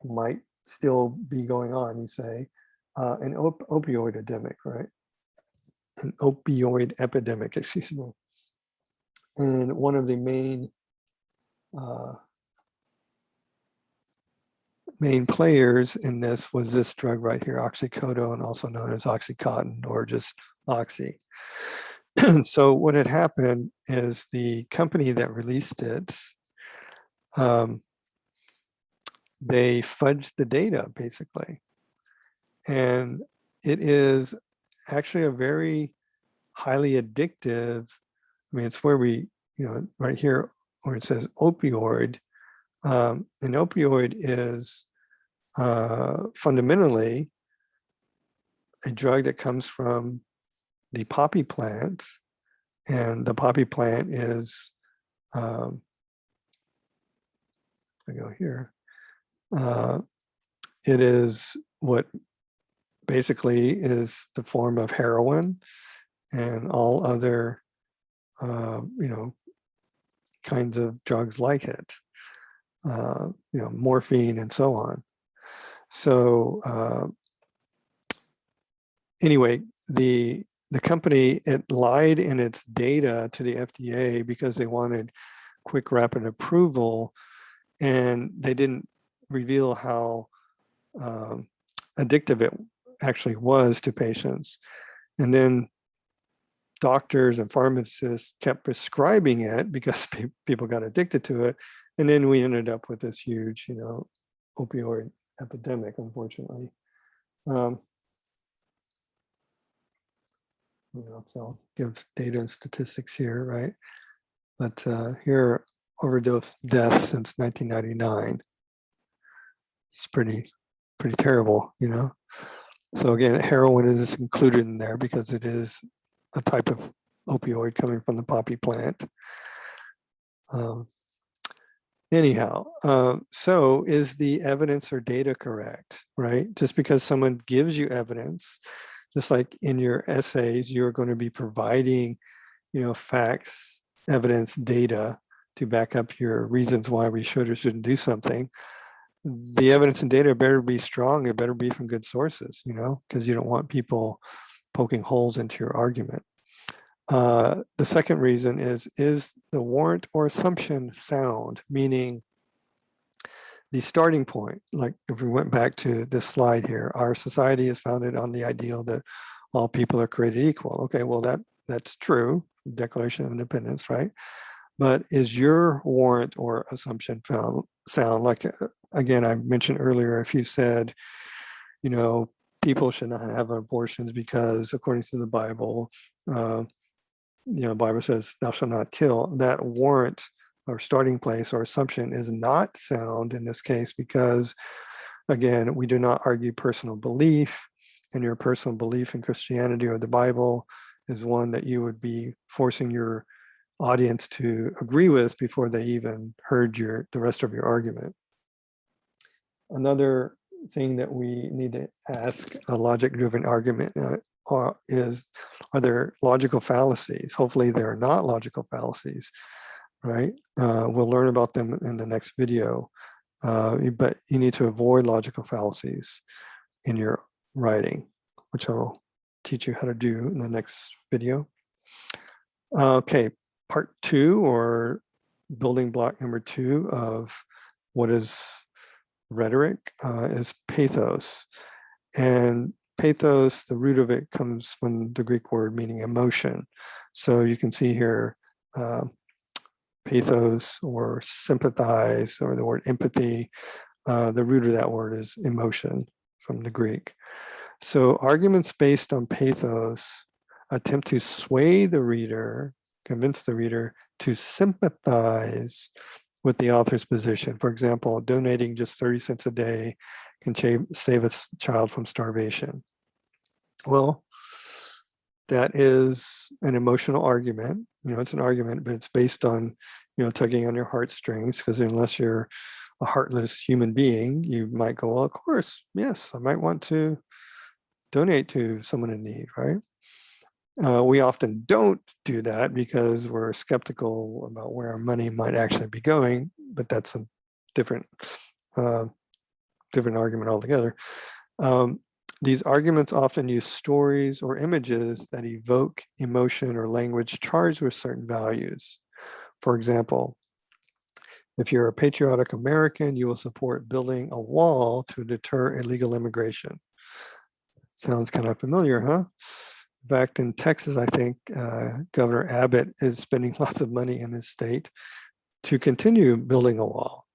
might still be going on, you say, an opioid epidemic, right? An opioid epidemic, excuse me. And one of the main players in this was this drug right here, oxycodone, also known as Oxycontin, or just Oxy. So what had happened is the company that released it, they fudged the data basically. And it is actually a very highly addictive, I mean, it's where we, right here where it says opioid. An opioid is fundamentally a drug that comes from the poppy plant, and the poppy plant is, I go here, it is what basically is the form of heroin and all other, kinds of drugs like it, morphine and so on. So anyway, the company, it lied in its data to the FDA because they wanted quick, rapid approval, and they didn't reveal how addictive it actually was to patients. And then doctors and pharmacists kept prescribing it because people got addicted to it. And then we ended up with this huge, opioid epidemic, unfortunately. So I'll give data and statistics here, right? But here are overdose deaths since 1999. It's pretty terrible, So again, heroin is included in there because it is a type of opioid coming from the poppy plant. So is the evidence or data correct, right? Just because someone gives you evidence, just like in your essays, you're going to be providing, facts, evidence, data to back up your reasons why we should or shouldn't do something. The evidence and data better be strong. It better be from good sources, because you don't want people poking holes into your argument. The second reason is the warrant or assumption sound, meaning the starting point. Like if we went back to this slide here, our society is founded on the ideal that all people are created equal. Okay, well that's true, Declaration of Independence, right? But is your warrant or assumption sound like, again, I mentioned earlier, if you said, people should not have abortions because according to the Bible, the Bible says thou shalt not kill, that warrant or starting place or assumption is not sound in this case because, again, we do not argue personal belief, and your personal belief in Christianity or the Bible is one that you would be forcing your audience to agree with before they even heard the rest of your argument. Another thing that we need to ask a logic-driven argument is, are there logical fallacies? Hopefully there are not logical fallacies, right? We'll learn about them in the next video, but you need to avoid logical fallacies in your writing, which I'll teach you how to do in the next video. Okay, part 2, or building block number 2 of what is rhetoric, is pathos. And pathos, the root of it comes from the Greek word meaning emotion. So you can see here, pathos or sympathize, or the word empathy, the root of that word is emotion from the Greek. So arguments based on pathos attempt to sway the reader, convince the reader to sympathize with the author's position. For example, donating just 30 cents a day can save a child from starvation. Well, that is an emotional argument. It's an argument, but it's based on, tugging on your heartstrings, because unless you're a heartless human being, you might go, well, of course, yes, I might want to donate to someone in need, right? We often don't do that because we're skeptical about where our money might actually be going, but that's a different argument altogether. These arguments often use stories or images that evoke emotion or language charged with certain values. For example, if you're a patriotic American, you will support building a wall to deter illegal immigration. Sounds kind of familiar, huh? In fact, in Texas, I think Governor Abbott is spending lots of money in his state to continue building a wall.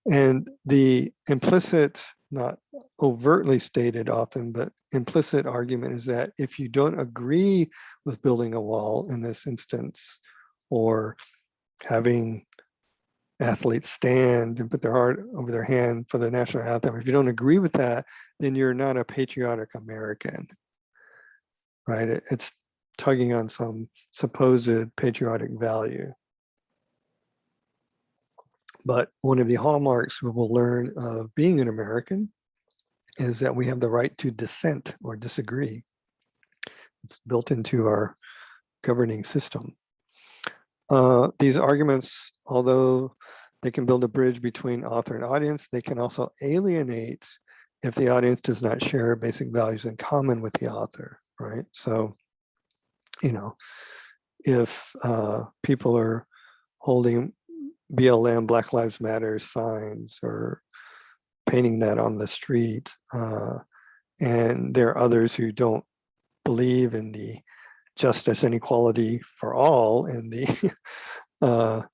And the implicit, not overtly stated often, but implicit argument is that if you don't agree with building a wall in this instance, or having athletes stand and put their heart over their hand for the national anthem, if you don't agree with that, then you're not a patriotic American, right? It's tugging on some supposed patriotic value. But one of the hallmarks we will learn of being an American is that we have the right to dissent or disagree. It's built into our governing system. These arguments, although they can build a bridge between author and audience, they can also alienate if the audience does not share basic values in common with the author, right? So, if people are holding BLM, Black Lives Matter signs, or painting that on the street, and there are others who don't believe in the justice and equality for all in the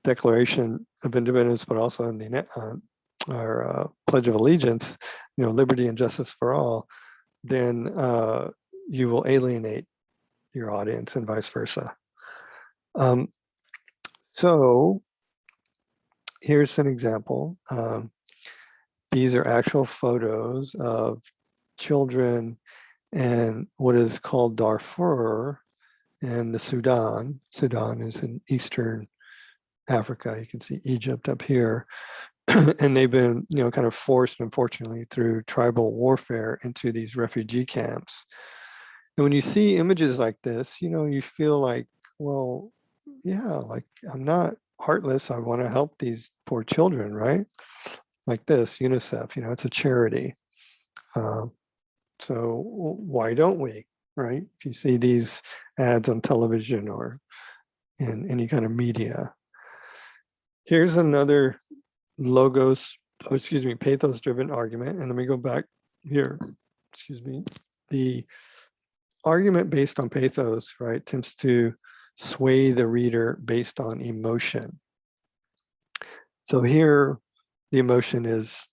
Declaration of Independence, but also in the our Pledge of Allegiance, liberty and justice for all, then you will alienate your audience and vice versa. So here's an example. These are actual photos of children in what is called Darfur in the Sudan. Sudan is in Eastern Africa. You can see Egypt up here. And they've been, kind of forced, unfortunately, through tribal warfare into these refugee camps. And when you see images like this, you feel like, well, yeah, like I'm not heartless. I want to help these poor children, right? Like this, UNICEF, it's a charity. So why don't we, right? If you see these ads on television or in any kind of media. Here's another pathos-driven argument. And let me go back here. The argument based on pathos, right, tends to sway the reader based on emotion. So here, the emotion is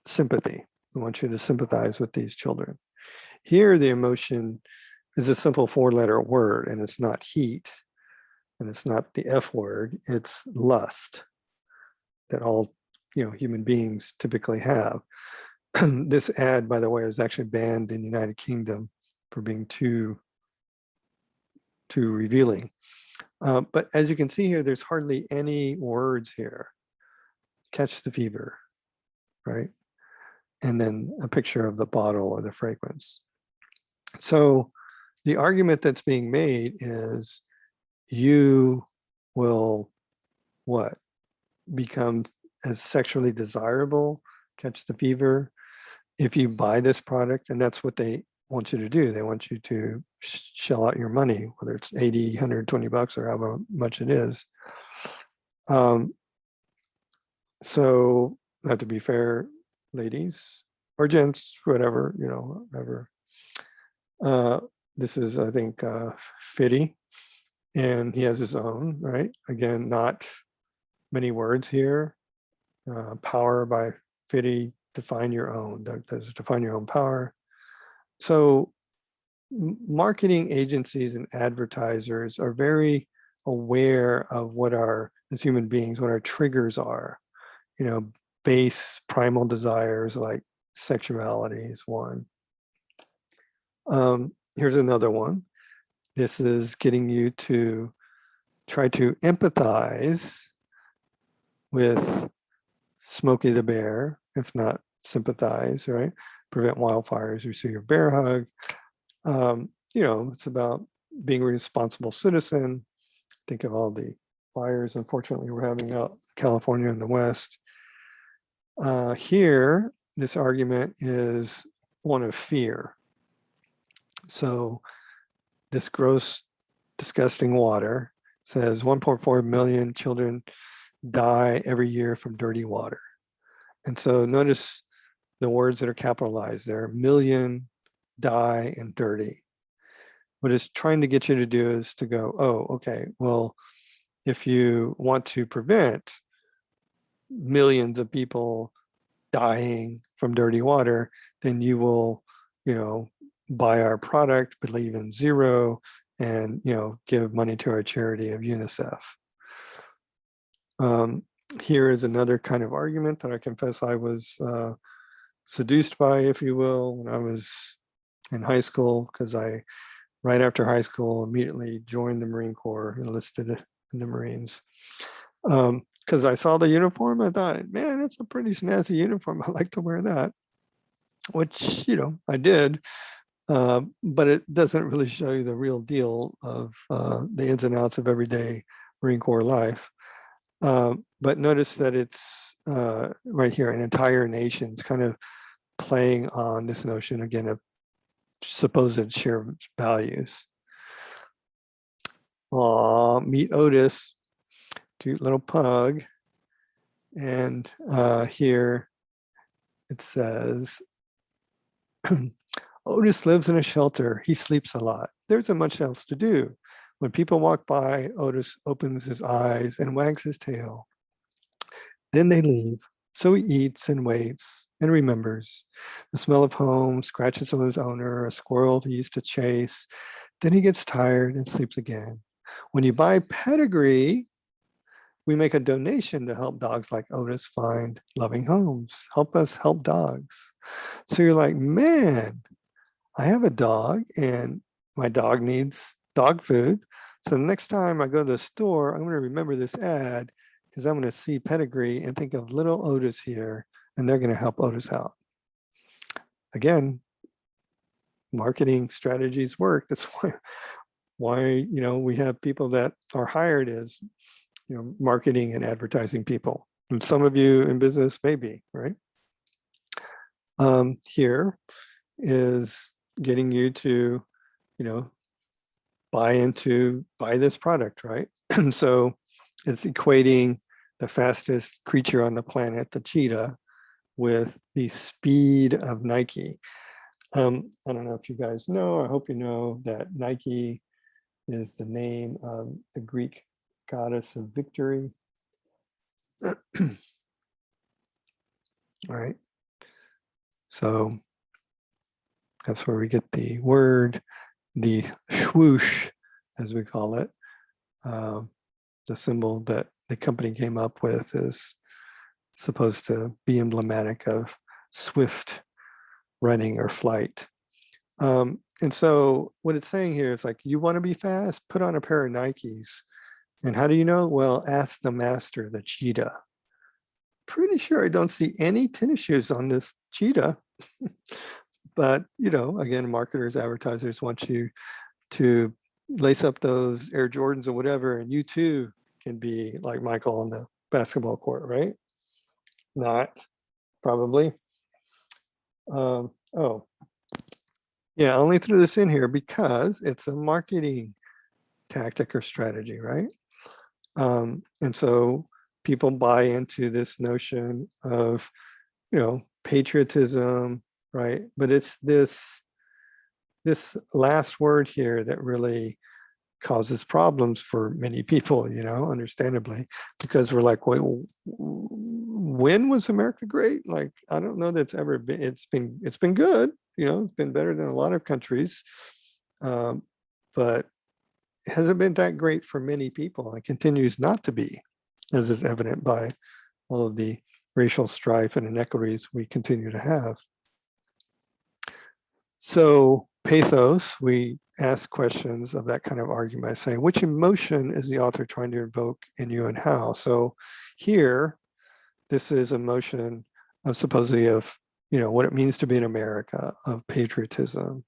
sympathy. I want you to sympathize with these children. Here, the emotion is a simple four-letter word, and it's not heat, and it's not the F word, it's lust that all human beings typically have. This ad, by the way, is actually banned in the United Kingdom for being too revealing. But as you can see here, there's hardly any words here. Catch the fever, right? And then a picture of the bottle or the fragrance. So the argument that's being made is you will what? Become as sexually desirable, catch the fever, if you buy this product. And that's what they want you to do. They want you to shell out your money, whether it's 80, 120 bucks or however much it is. So, not to be fair, ladies or gents, whatever, whatever. This is, I think, Fitty, and he has his own, right? Again, not many words here. Power by Fitty, define your own. Does define your own power. So marketing agencies and advertisers are very aware of what as human beings, what our triggers are. Base primal desires like sexuality is one. Here's another one. This is getting you to try to empathize with Smokey the Bear, if not sympathize, right? Prevent wildfires, receive your bear hug. It's about being a responsible citizen. Think of all the fires, unfortunately, we're having out in California in the West. Here, this argument is one of fear. So this gross, disgusting water says 1.4 million children die every year from dirty water. And so notice the words that are capitalized there: million, die, and dirty. What it's trying to get you to do is to go, oh, okay, well, if you want to prevent millions of people dying from dirty water, then you will, buy our product, believe in zero, and, give money to our charity of UNICEF. Here is another kind of argument that I confess I was seduced by, if you will, when I was in high school, because right after high school, immediately joined the Marine Corps, enlisted in the Marines. Because I saw the uniform, I thought, man, it's a pretty snazzy uniform. I like to wear that, which, I did. But it doesn't really show you the real deal of the ins and outs of everyday Marine Corps life. But notice that it's right here, an entire nation's kind of playing on this notion, again, of supposed shared values. Meet Otis, cute little pug. And here it says, Otis lives in a shelter. He sleeps a lot. There isn't much else to do. When people walk by, Otis opens his eyes and wags his tail. Then they leave. So he eats and waits and remembers the smell of home, scratches of his owner, a squirrel he used to chase. Then he gets tired and sleeps again. When you buy Pedigree, we make a donation to help dogs like Otis find loving homes. Help us help dogs. So you're like, man, I have a dog and my dog needs dog food. So the next time I go to the store, I'm going to remember this ad because I'm going to see Pedigree and think of little Otis here, and they're going to help Otis out. Again, marketing strategies work. That's why we have people that are hired as marketing and advertising people. And some of you in business may be, right? Here is getting you to, buy this product, right? And so it's equating the fastest creature on the planet, the cheetah, with the speed of Nike. I don't know if you guys know, I hope you know that Nike is the name of the Greek goddess of victory. All right. So that's where we get the word, the swoosh, as we call it. The symbol that the company came up with is supposed to be emblematic of swift running or flight. And so what it's saying here is like, you want to be fast, put on a pair of Nikes. And how do you know? Well, ask the master, the cheetah. Pretty sure I don't see any tennis shoes on this cheetah. But, again, marketers, advertisers want you to lace up those Air Jordans or whatever, and you too can be like Michael on the basketball court, right? Not probably. Oh, yeah, I only threw this in here because it's a marketing tactic or strategy, right? And so people buy into this notion of, patriotism, right? But it's this last word here that really causes problems for many people, understandably, because we're like, wait, when was America great? Like, I don't know that's ever been. It's been good, it's been better than a lot of countries, but it hasn't been that great for many people. It continues not to be, as is evident by all of the racial strife and inequities we continue to have. So pathos, we ask questions of that kind of argument by saying, which emotion is the author trying to invoke in you and how? So here, this is emotion of supposedly of, what it means to be in America, of patriotism,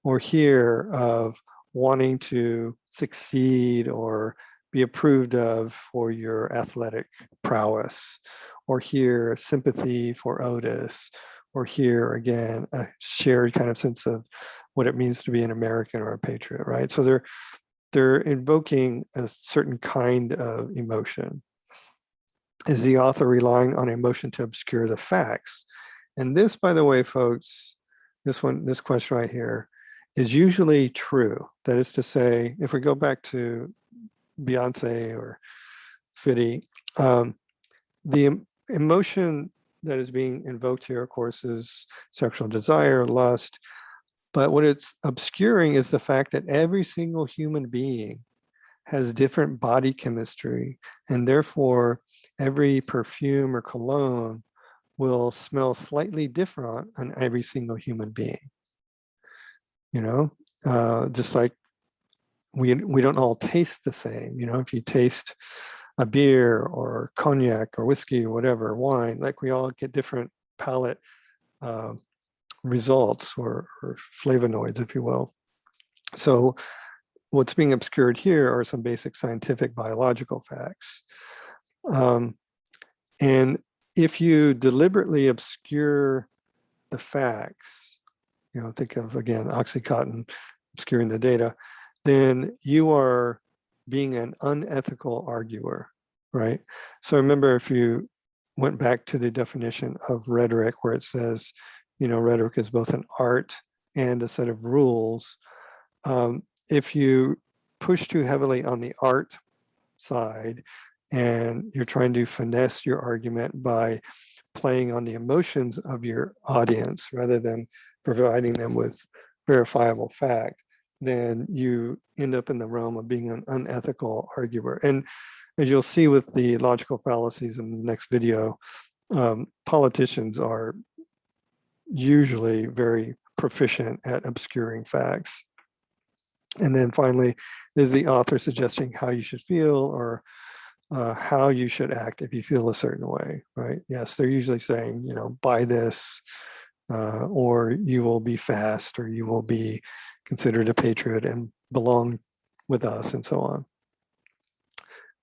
or here of wanting to succeed or be approved of for your athletic prowess, or here sympathy for Otis, or here again a shared kind of sense of what it means to be an American or a patriot, right? So they're invoking a certain kind of emotion. Is the author relying on emotion to obscure the facts? And this, by the way, folks, this question right here is usually true. That is to say, if we go back to Beyonce or Fiddy, the emotion that is being invoked here, of course, is sexual desire, lust. But what it's obscuring is the fact that every single human being has different body chemistry, and therefore every perfume or cologne will smell slightly different on every single human being. Just like we don't all taste the same. If you taste a beer or cognac or whiskey or whatever, wine, like we all get different palate results or flavonoids, if you will. So what's being obscured here are some basic scientific biological facts. And if you deliberately obscure the facts, think of, again, Oxycontin obscuring the data, then you are being an unethical arguer, right? So remember, if you went back to the definition of rhetoric, where it says, rhetoric is both an art and a set of rules. If you push too heavily on the art side and you're trying to finesse your argument by playing on the emotions of your audience rather than providing them with verifiable fact, then you end up in the realm of being an unethical arguer. And as you'll see with the logical fallacies in the next video, politicians are usually very proficient at obscuring facts. And then finally, is the author suggesting how you should feel or how you should act if you feel a certain way, right? Yes, they're usually saying, you know, buy this, or you will be fast, or you will be considered a patriot and belong with us, and so on.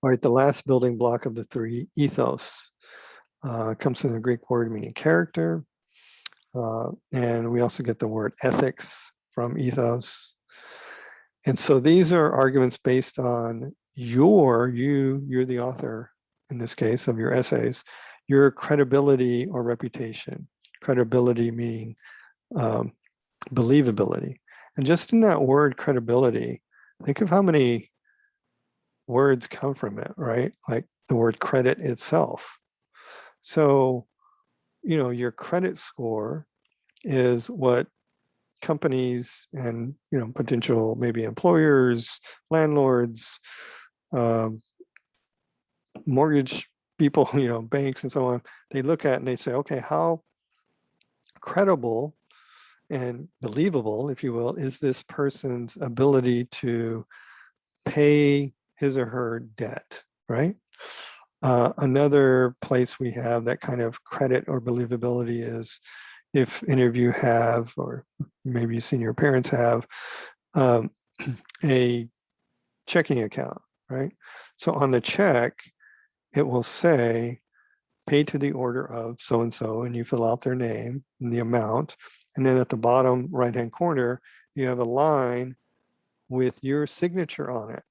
All right, the last building block of the three, ethos, comes from the Greek word meaning character. And we also get the word ethics from ethos. And so these are arguments based on you're the author, in this case, of your essays, your credibility or reputation. Credibility meaning believability. And just in that word credibility, think of how many words come from it, right? Like the word credit itself. So, you know, your credit score is what companies and, you know, potential maybe employers, landlords, mortgage people, you know, banks and so on, they look at and they say, okay, how credible and believable, if you will, is this person's ability to pay his or her debt, right? Another place we have that kind of credit or believability is if any of you have, or maybe you've seen your parents have, a checking account, right? So on the check, it will say paid to the order of so-and-so, and you fill out their name and the amount. And then at the bottom right-hand corner, you have a line with your signature on it.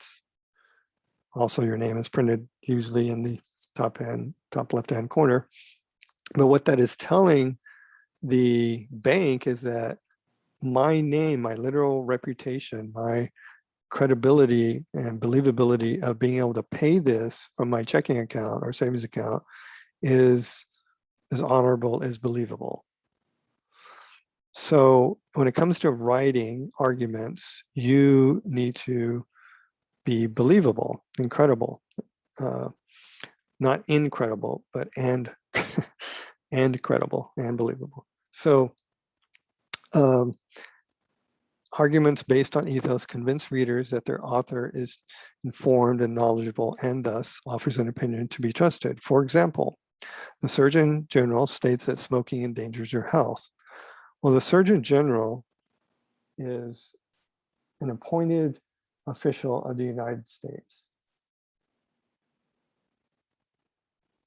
Also, your name is printed usually in the top left-hand corner. But what that is telling the bank is that my name, my literal reputation, my credibility and believability of being able to pay this from my checking account or savings account is as honorable as believable. So when it comes to writing arguments, you need to be believable, incredible, not incredible, but and credible and believable. So arguments based on ethos convince readers that their author is informed and knowledgeable and thus offers an opinion to be trusted. For example, the Surgeon General states that smoking endangers your health. Well, the Surgeon General is an appointed official of the United States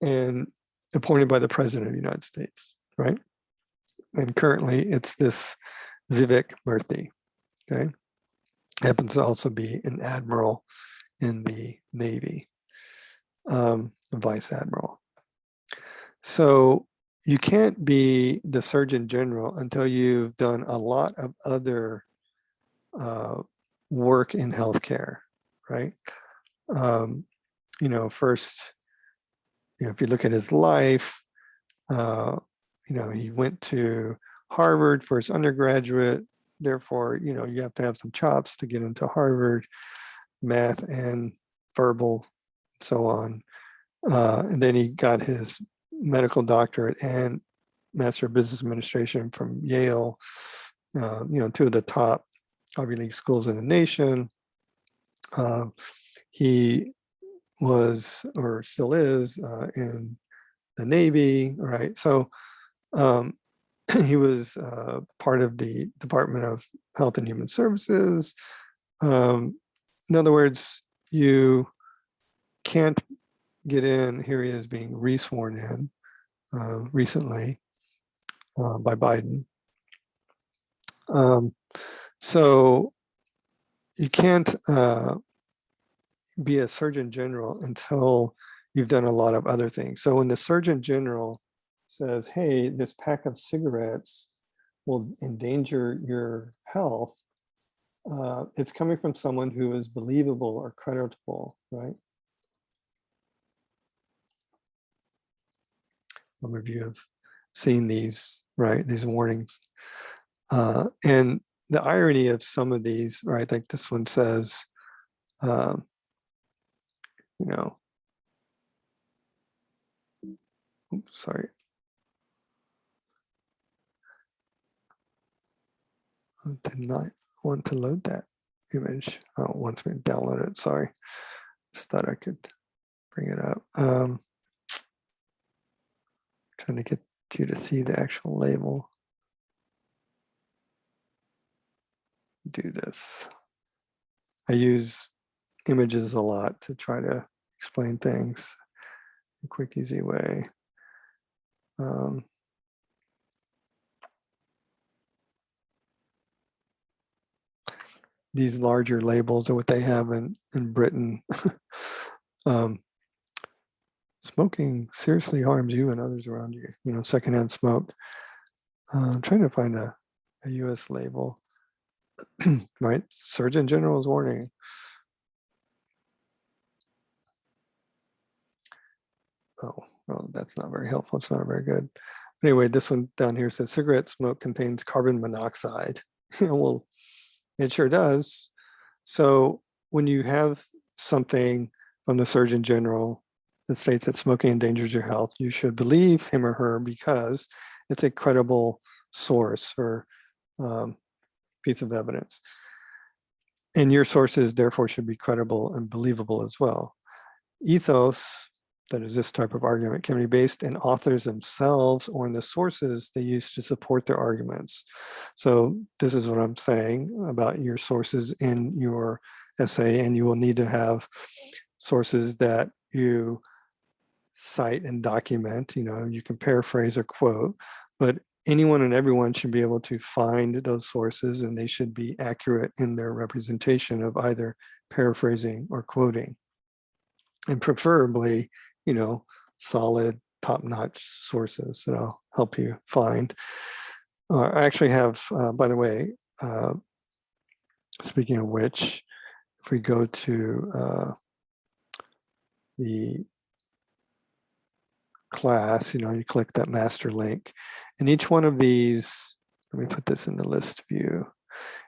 and appointed by the President of the United States, right? And currently it's this Vivek Murthy, okay? Happens to also be an admiral in the Navy, vice admiral. So you can't be the Surgeon General until you've done a lot of other work in healthcare, right? You know, first, you know, if you look at his life, you know, he went to Harvard for his undergraduate. Therefore, you know, you have to have some chops to get into Harvard, math and verbal, so on. And then he got his medical doctorate and Master of Business Administration from Yale, you know, two of the top Ivy League schools in the nation. He was, or still is, in the Navy, right? So he was part of the Department of Health and Human Services. In other words, you can't get in. Here he is being re-sworn in recently by Biden. So you can't be a Surgeon General until you've done a lot of other things. So when the Surgeon General says, hey, this pack of cigarettes will endanger your health, it's coming from someone who is believable or creditable, right? Some of you have seen these, right? These warnings. And the irony of some of these, right? Like this one says, you know, oops, sorry. I did not want to load that image. Oh, it wants me to download it. Sorry. Just thought I could bring it up. Trying to get you to see the actual label. Do this. I use images a lot to try to explain things in a quick, easy way. These larger labels are what they have in Britain. Smoking seriously harms you and others around you, you know, secondhand smoke. I'm trying to find a US label, right? Surgeon General's warning. Oh, well, that's not very helpful. It's not very good. Anyway, this one down here says cigarette smoke contains carbon monoxide. Well, it sure does. So when you have something from the Surgeon General that states that smoking endangers your health, you should believe him or her because it's a credible source or piece of evidence. And your sources therefore should be credible and believable as well. Ethos, that is this type of argument, can be based in authors themselves or in the sources they use to support their arguments. So this is what I'm saying about your sources in your essay, and you will need to have sources that you cite and document. You know, you can paraphrase or quote, but anyone and everyone should be able to find those sources, and they should be accurate in their representation of either paraphrasing or quoting. And preferably, you know, solid, top-notch sources that I'll help you find. I actually have, by the way, speaking of which, if we go to the class, you know, you click that master link, and each one of these, let me put this in the list view.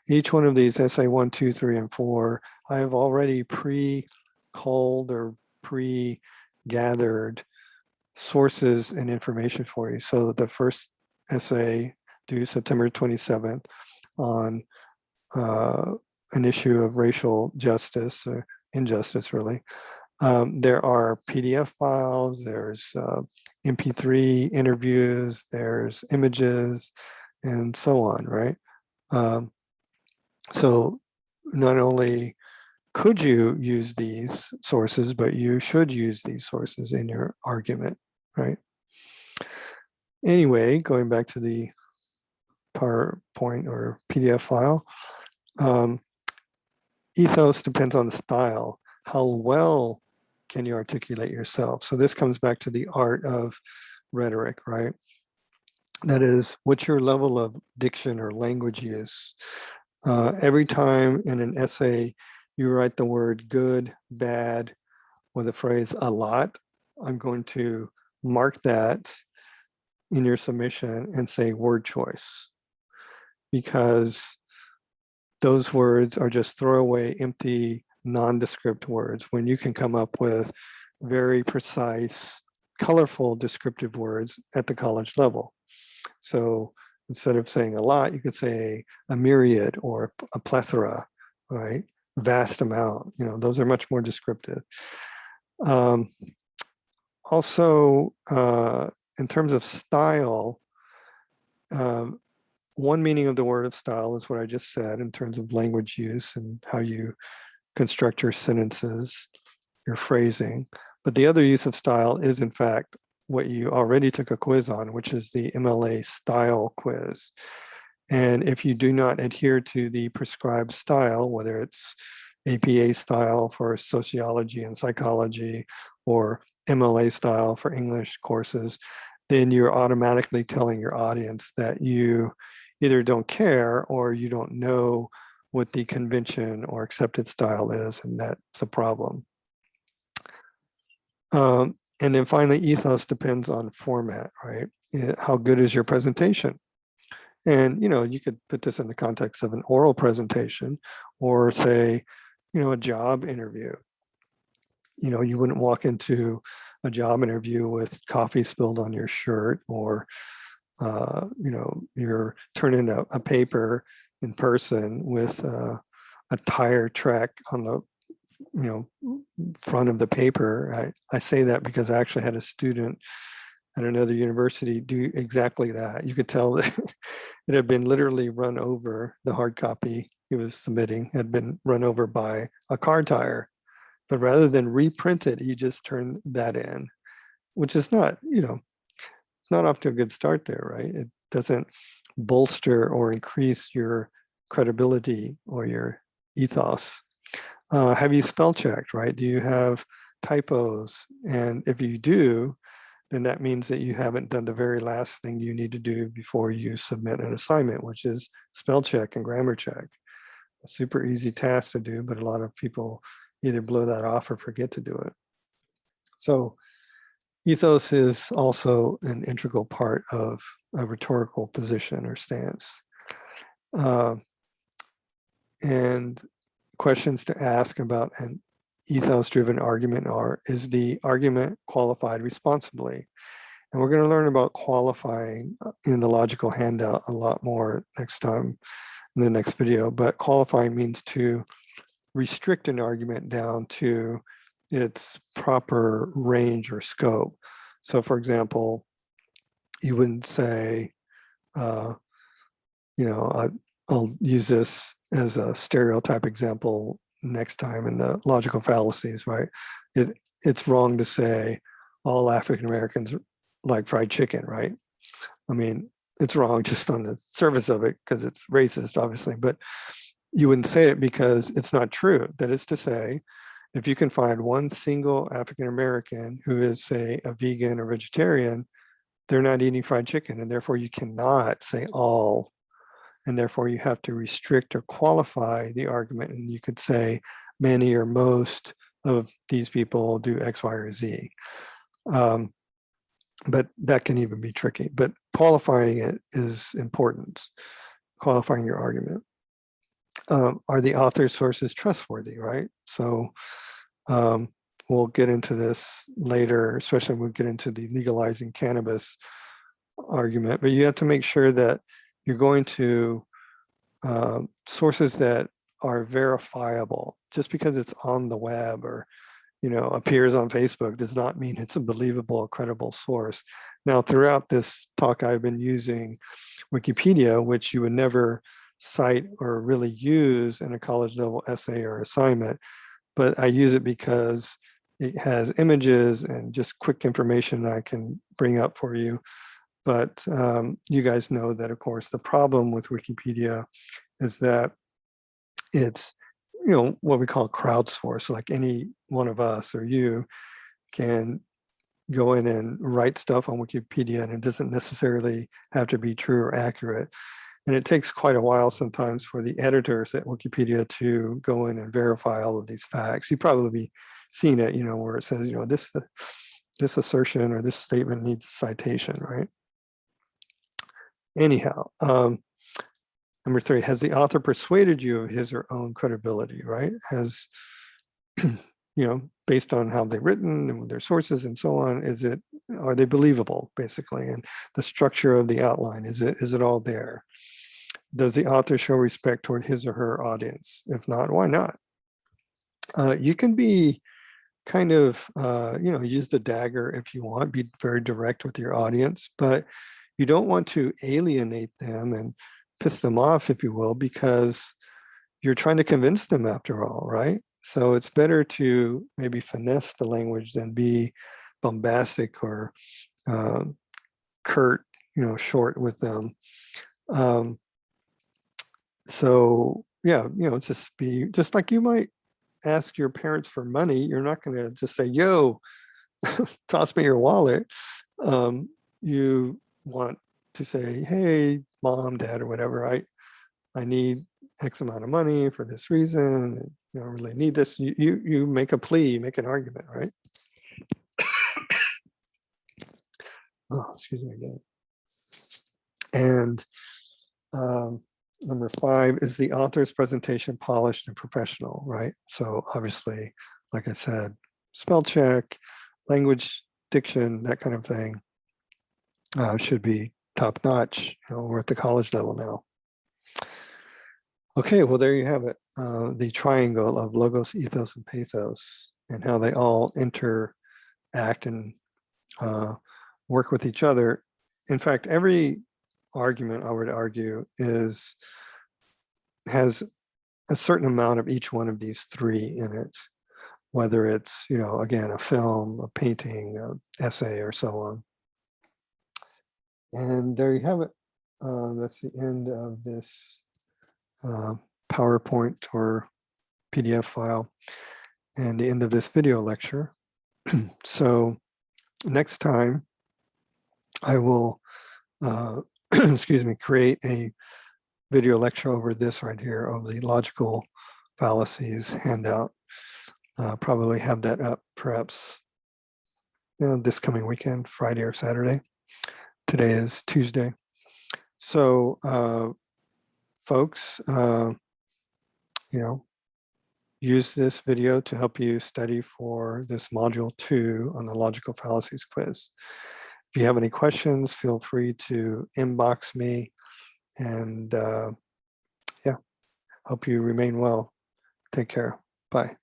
Each one of these, essay 1, 2, 3, and 4, I have already pre-culled or pre-gathered sources and information for you. So the first essay due September 27th on an issue of racial justice or injustice, really. There are PDF files, there's MP3 interviews, there's images, and so on, right? So not only could you use these sources, but you should use these sources in your argument, right? Anyway, going back to the PowerPoint or PDF file, ethos depends on the style. How well can you articulate yourself? So this comes back to the art of rhetoric, right? That is, what's your level of diction or language use? Every time in an essay, you write the word good, bad, or the phrase a lot, I'm going to mark that in your submission and say word choice, because those words are just throwaway, empty, nondescript words when you can come up with very precise, colorful, descriptive words at the college level. So instead of saying a lot, you could say a myriad or a plethora, right? Vast amount, you know, those are much more descriptive. Also, in terms of style, one meaning of the word of style is what I just said in terms of language use and how you construct your sentences, your phrasing. But the other use of style is, in fact, what you already took a quiz on, which is the MLA style quiz. And if you do not adhere to the prescribed style, whether it's APA style for sociology and psychology or MLA style for English courses, then you're automatically telling your audience that you either don't care or you don't know what the convention or accepted style is, and that's a problem. And then finally, ethos depends on format, right? How good is your presentation? And, you could put this in the context of an oral presentation or say, a job interview. You wouldn't walk into a job interview with coffee spilled on your shirt, or, you're turning a paper in person with a tire track on the front of the paper. I say that because I actually had a student at another university do exactly that. You could tell that it had been literally run over. The hard copy he was submitting had been run over by a car tire, but rather than reprint it, he just turned that in, which is not, not off to a good start there, right? It doesn't bolster or increase your credibility or your ethos. Have you spell checked, right? Do you have typos? And if you do, then that means that you haven't done the very last thing you need to do before you submit an assignment, which is spell check and grammar check. A super easy task to do, but a lot of people either blow that off or forget to do it. So ethos is also an integral part of a rhetorical position or stance. And questions to ask about an ethos-driven argument are, is the argument qualified responsibly? And we're going to learn about qualifying in the logical handout a lot more next time in the next video. But qualifying means to restrict an argument down to its proper range or scope. So for example, you wouldn't say, I'll use this as a stereotype example next time in the logical fallacies, right? It's wrong to say all African Americans like fried chicken, right? I mean, it's wrong just on the surface of it because it's racist, obviously, but you wouldn't say it because it's not true. That is to say, if you can find one single African American who is, say, a vegan or vegetarian, they're not eating fried chicken, and therefore you cannot say all, and therefore you have to restrict or qualify the argument, and you could say many or most of these people do X, Y, or Z. But that can even be tricky. But qualifying it is important, qualifying your argument. Are the author's sources trustworthy, right? So we'll get into this later, especially when we get into the legalizing cannabis argument, but you have to make sure that you're going to sources that are verifiable. Just because it's on the web or appears on Facebook does not mean it's a believable, credible source. Now, throughout this talk, I've been using Wikipedia, which you would never cite or really use in a college level essay or assignment, but I use it because it has images and just quick information I can bring up for you. But you guys know that, of course, the problem with Wikipedia is that it's, what we call crowdsource. Like any one of us or you can go in and write stuff on Wikipedia, and it doesn't necessarily have to be true or accurate. And it takes quite a while sometimes for the editors at Wikipedia to go in and verify all of these facts. You've probably seen it, where it says, this assertion or this statement needs citation, right? Anyhow, number 3, has the author persuaded you of his or own credibility, right? Has, based on how they've written and their sources and so on, are they believable, basically? And the structure of the outline, is it all there? Does the author show respect toward his or her audience? If not, why not? You can be kind of, use the dagger if you want, be very direct with your audience, but you don't want to alienate them and piss them off, if you will, because you're trying to convince them after all, right? So it's better to maybe finesse the language than be bombastic or curt, short with them. So yeah, just like you might ask your parents for money, you're not going to just say, yo, toss me your wallet. You want to say, hey, mom, dad, or whatever, I need X amount of money for this reason. I really need this. You make a plea, you make an argument, right? Oh, excuse me again. And number 5, is the author's presentation polished and professional, right? So obviously, like I said, spell check, language, diction, that kind of thing should be top notch. We're at the college level now. Okay, well, there you have it. The triangle of logos, ethos, and pathos, and how they all interact and work with each other. In fact, every argument, I would argue, has a certain amount of each one of these 3 in it, whether it's, again, a film, a painting, an essay, or so on. And there you have it. That's the end of this PowerPoint or PDF file and the end of this video lecture. So next time I will, excuse me, create a video lecture over this right here of the logical fallacies handout. Probably have that up perhaps this coming weekend, Friday or Saturday. Today is Tuesday. So folks, use this video to help you study for this module 2 on the logical fallacies quiz. If you have any questions, feel free to inbox me, and yeah, hope you remain well. Take care. Bye.